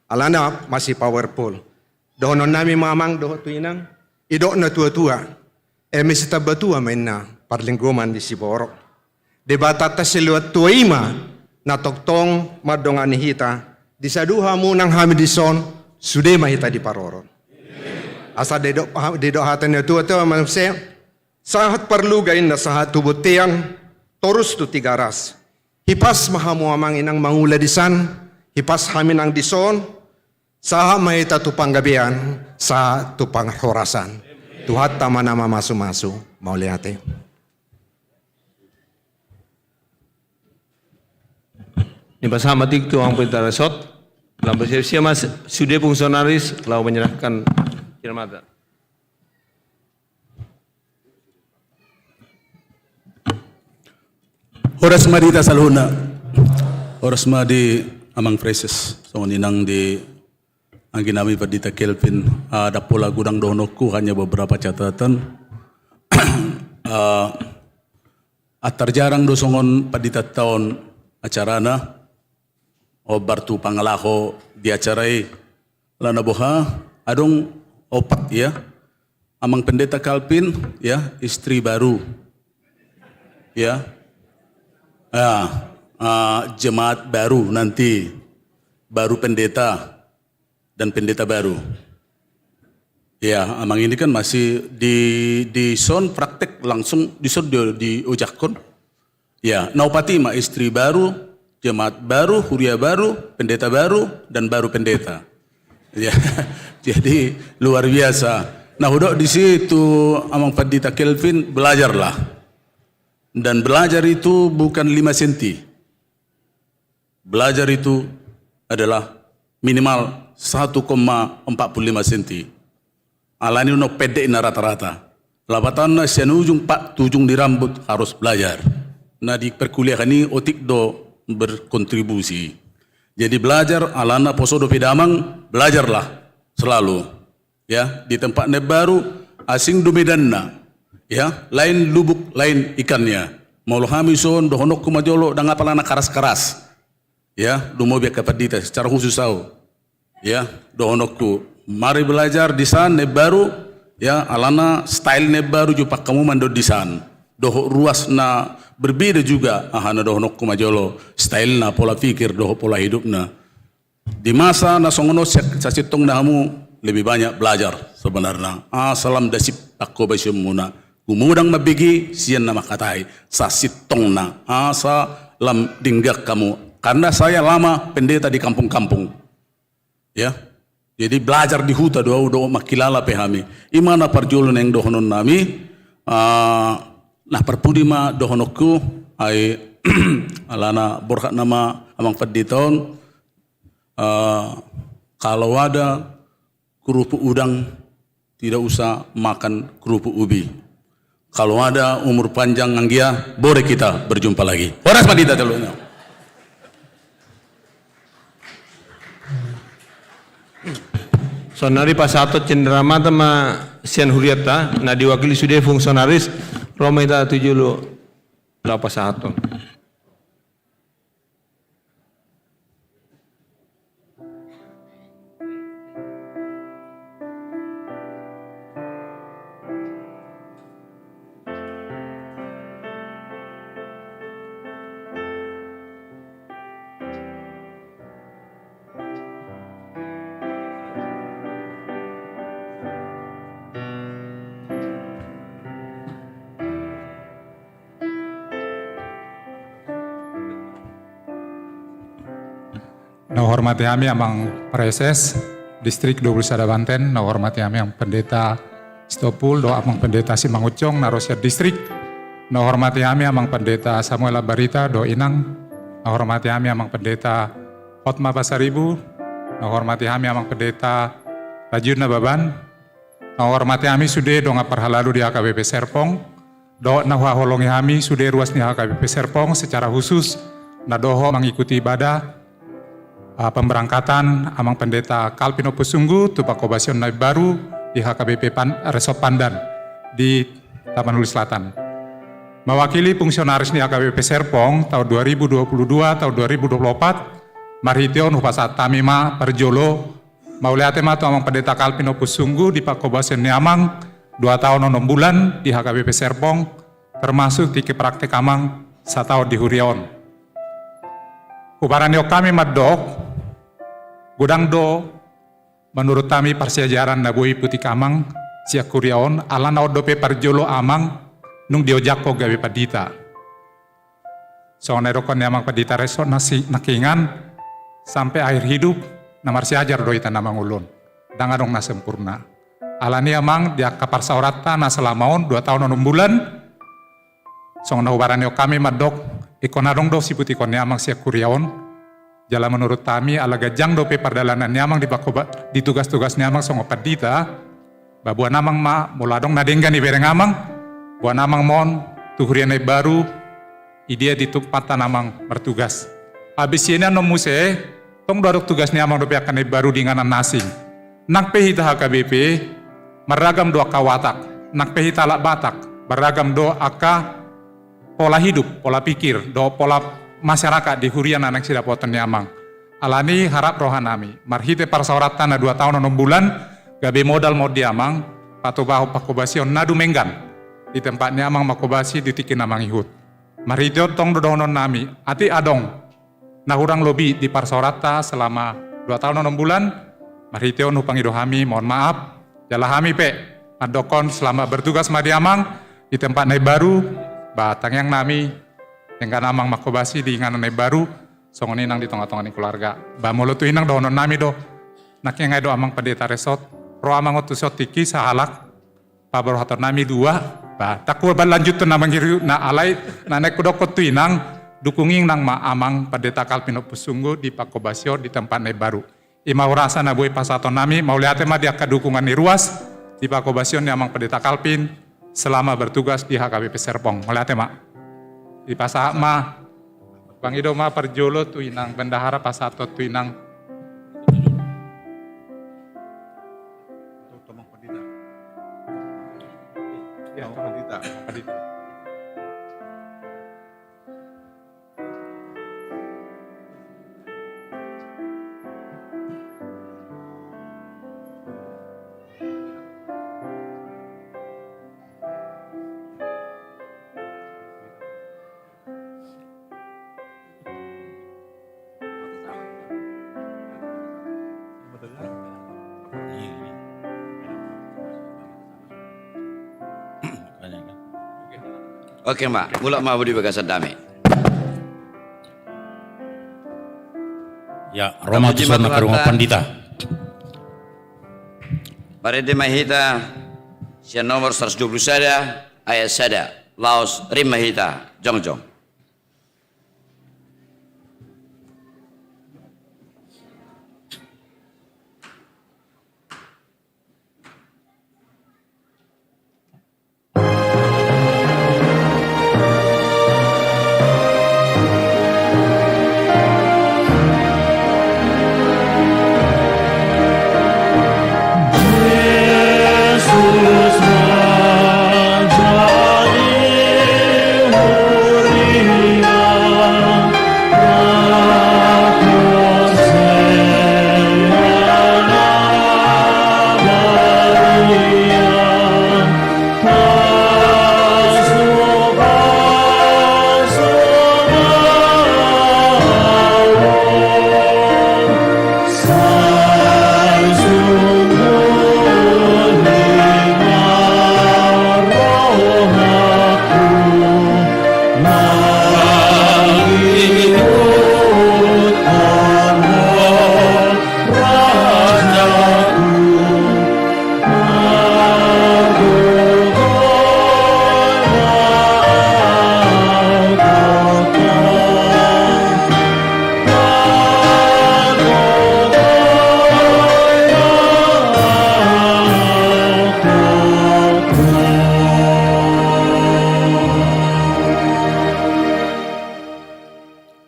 Alana masih powerful. Dohonon nami mamang do tuinang idok na tua-tua. Mesita batua main na parlinggoman di Siborok. Debata ta siluat tuima na toktong madongan hita disaduha munang hamidison sude mahita di Paroron. Asa dedok hatan na tua-tua manusia sahat perlu gain na sahat tubot tiang torus tu 3 ras. Hipas mahamuamang inang manguladisan, hipas hamin ang dison, saha mahita tu panggabian, sa tu panghorasan. Tuhat tama nama masu-masu, mau lihat. Ini bersama tu ang Pendeta Resort, dalam bersiap-siap mas sudah fungsionaris lalu menyerahkan firman. Horas madita salhuna. Horas madi amang phrases. So ninang di ang ginami padita Kelvin ada pola gudang donoku hanya beberapa catatan. At terjarang dosongon padita tahun acarana o bartu pangalako di acarai lana boha adong 4 ya. Amang pendeta Calvin ya istri baru ya. Jemaat baru nanti, baru pendeta dan pendeta baru. Ya, amang ini kan masih di son praktek langsung di son di ujakon. Ya, naupati ma istri baru, jemaat baru, huria baru, pendeta baru dan baru pendeta. Ya, jadi luar biasa. Nah, udah di situ amang pendeta Kelvin belajarlah. Dan belajar itu bukan 5 senti. belajar itu adalah minimal 1,45 cm. Alani no pendek na rata-rata. Labatan na siya ujung pak tujung di rambut harus belajar. Nah di perkuliahan ini otik do berkontribusi. Jadi belajar alana posodo pedamang, belajarlah selalu. Ya, di tempat baru asing do medanna. Ya, lain lubuk, lain ikannya. Mau hamison dohonok kumajolo dan apalana karas-karas. Ya, do mau biar kapadita secara khusus tahu. Ya, dohonokku. Mari belajar di sana baru. Ya, alana style baru juga kamu mando di sana. Doh ruas na berbeda juga. Ahana dohonok kumajolo. Style na pola pikir, doh pola hidup na. Di masa na songono sasitong na kamu lebih banyak belajar sebenarnya. Salam dasip aku basyum muna. Kumudang mabigi siyan na makatai. Sasitong na. Salam dinggak kamu. Karena saya lama pendeta di kampung-kampung. Ya. Jadi belajar di huta doa makilala pehami. Imana parjulun yang dohonon nami. Nah perpudima dohonokku ay alana borkat nama amang pediton. Kalau ada kerupuk udang tidak usah makan kerupuk ubi. Kalau ada umur panjang anggia, boleh kita berjumpa lagi. Horas padita telunya. Sonari pasato cenderamata ma sian huriata na diwakili sudah fungsionaris Roma ita 78. Na hormati kami amang Preses Distrik 21 Banten, na hormati kami ang Pendeta Stopul, do amang Pendeta Simangucong na Rosia Distrik, na hormati kami amang Pendeta Samuel Barita do Inang, na hormati kami amang Pendeta Hotma Pasaribu, na hormati kami amang Pendeta Rajun Nababan, na hormati kami sudah do ngaparhalalu di HKBP Serpong, do na holongi kami sudah ruas di HKBP Serpong secara khusus, na doho mengikuti ibadah pemberangkatan amang Pendeta Kalpino Pusunggu Tupakobasion Nabi Baru di HKBP Resop Pandan di Taman Hulu Selatan. Mewakili fungsionaris di HKBP Serpong tahun 2022 tahun 2024 Marhition Hupasat Tamima Perjolo Mauliatema tu amang Pendeta Kalpino Pusunggu di Pakobasion Niamang 2 tahun 6 bulan di HKBP Serpong termasuk di praktek amang 1 tahun di Huriaon. Ubaranyo kami madok gudang do menurut kami persiajaran nabui putih kamang siak kuriaon ala na odope parjolo amang nung diojako gawe padita. So nerokon amang padita resot nasi nakingan sampai akhir hidup namar siajar do ita namang ulun. Dangadong na sempurna. Ala ni amang dia kapar saurata na selamaon 2 tahun 6 bulan. So na ubaranyo kami madok ikonadong do si putih kon amang siak kuriaon. Jala menurut kami ala gajang dope pardalanan nyamang di tugas-tugas nyamang songo padita babua namang ma muladong nadenggan di bereng amang bua namang mon tuhurian baru idia di tempat namang bertugas habis ini nomuse tong dorok tugas nyamang dope akan baru di nganan nasing nak pehita HKBP meragam doa kawatak nak pehita lak batak beragam doa aka pola hidup pola pikir doa pola masyarakat di hurian anak sida poten nyamang. Alani harap rohanami. Marhite parsauratan na 2 tahun 6 bulan gabe modal mod diamang patu bahu pakobasion nadu menggan di tempat nyamang makobasi di tikin namang ihut. Marhite tong dodonon nami ati adong na hurang lobi di parsaurata selama 2 tahun 6 bulan. Marhite nu pangidohami mohon maaf jalahami pe adokon selama bertugas madiamang di tempat nai baru batang yang nami yang namang makobasi di nganan baru songon inang di tengah-tengah keluarga. Bamolo tu inang donon nami do. Nak yang do amang pendeta resort. Ro amang otusot tiki sahalak. Pabor hator nami 2. Ba takwa berlanjut tu namang giru na alai na naik kudokot tu inang dukunging nang maamang Pendeta Calvin Opusunggu di Pakobasio di tempat baru. Ima urasa na buhay pasaton nami, mauliate ma dia kedukungan ni ruas di Pakobasio ni amang Pendeta Calvin selama bertugas di HKBP Serpong. Mauliate ma. Di pasak ma, Bang Ido ma perjolo tu inang bendahara pasato tu inang. Ya, Pendeta. Oke Mbak, mulak mau di bagasan damai. Ya, Roma Tusana ke rumah Pandita. Parede Mahita, sian nomor 120 sada, ayat sada, Laos Rim Mahita, Jongjong.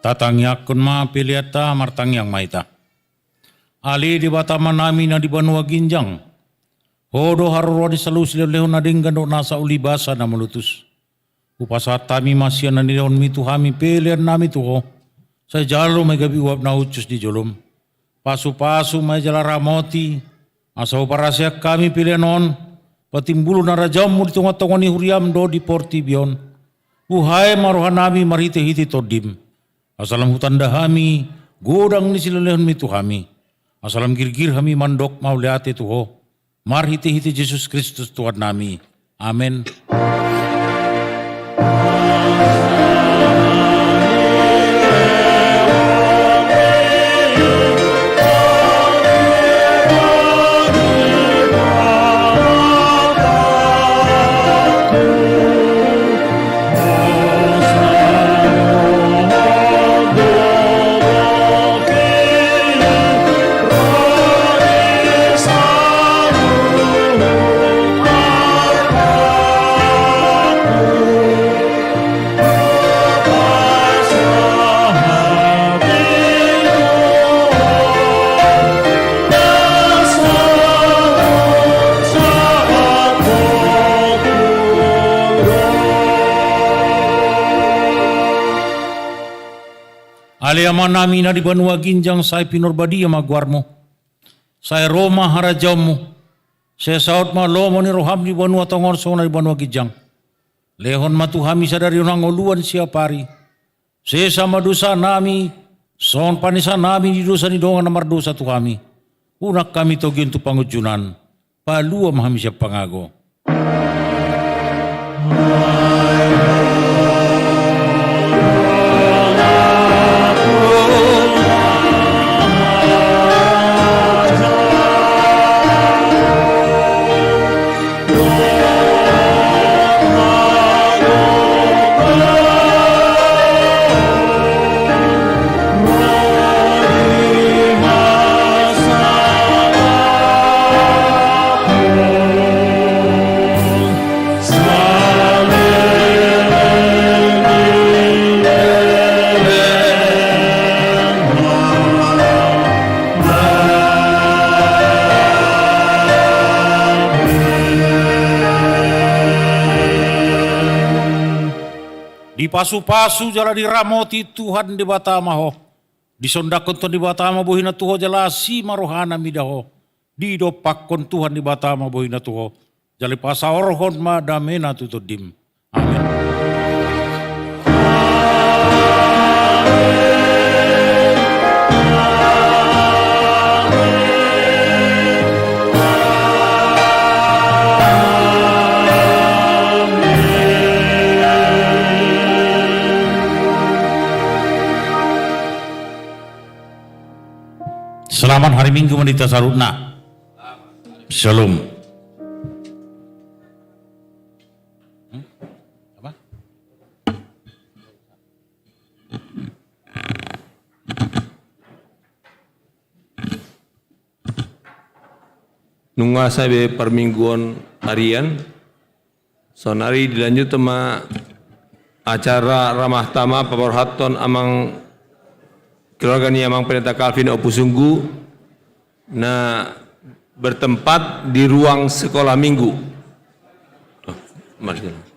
Tatang yakun ma piliata martang yang maita. Ali di batama nami na di Banua Ginjang. Hodo haruro di salus leho na dinggan do nasa ulibasa na melutus. Upasat tami masya na nilon mitu hami pilihan nami tuho. Saya jalo may gabi uap na ucus di jolom. Pasu-pasu may jala ramoti. Asaw parasya kami pilihan on. Patimbulu na rajam mo di tunga-tunga ni huriam do di Portibion. Buhay maruhan nami marite-hiti todim. Asalam hutan dahami, godang ni silalehon mi tuhami. Asalam girgir hami mandok mauliate tuho. Marhiti-hiti Jesus Kristus Tuhan nami. Amen. Aliaman nami na di Banua Ginjang saya pinurbadi magwarmo. Saya Roma harajamu. Saya saud ma lomo ni roham di Banua Tongor sona di Banua Ginjang. Lehon matuhami sadari unang uluan siapari. Saya sama dosa nami. Son panisa nami di dosa ni dongan namar dosa tu kami. Unak kami togin tu pangujunan. Palua mahami siap pangago. Di pasu-pasu jala di ramoti Tuhan di batama ho. Di sondakon Tuhan di batama bohina tuho jala si marohana midaho. Di dopakon Tuhan di batama bohina tuho. Jali pasa orhon ma damena tutodim. Amin. Selamat hari Minggu Wanita Saruna. Shalom. Apa? Nunga sabe permingguan harian. Sonari dilanjut sama acara ramah tamah paborhaton amang keluarga ni amang pendeta Calvin Opusunggu na bertempat di ruang sekolah minggu. Mari.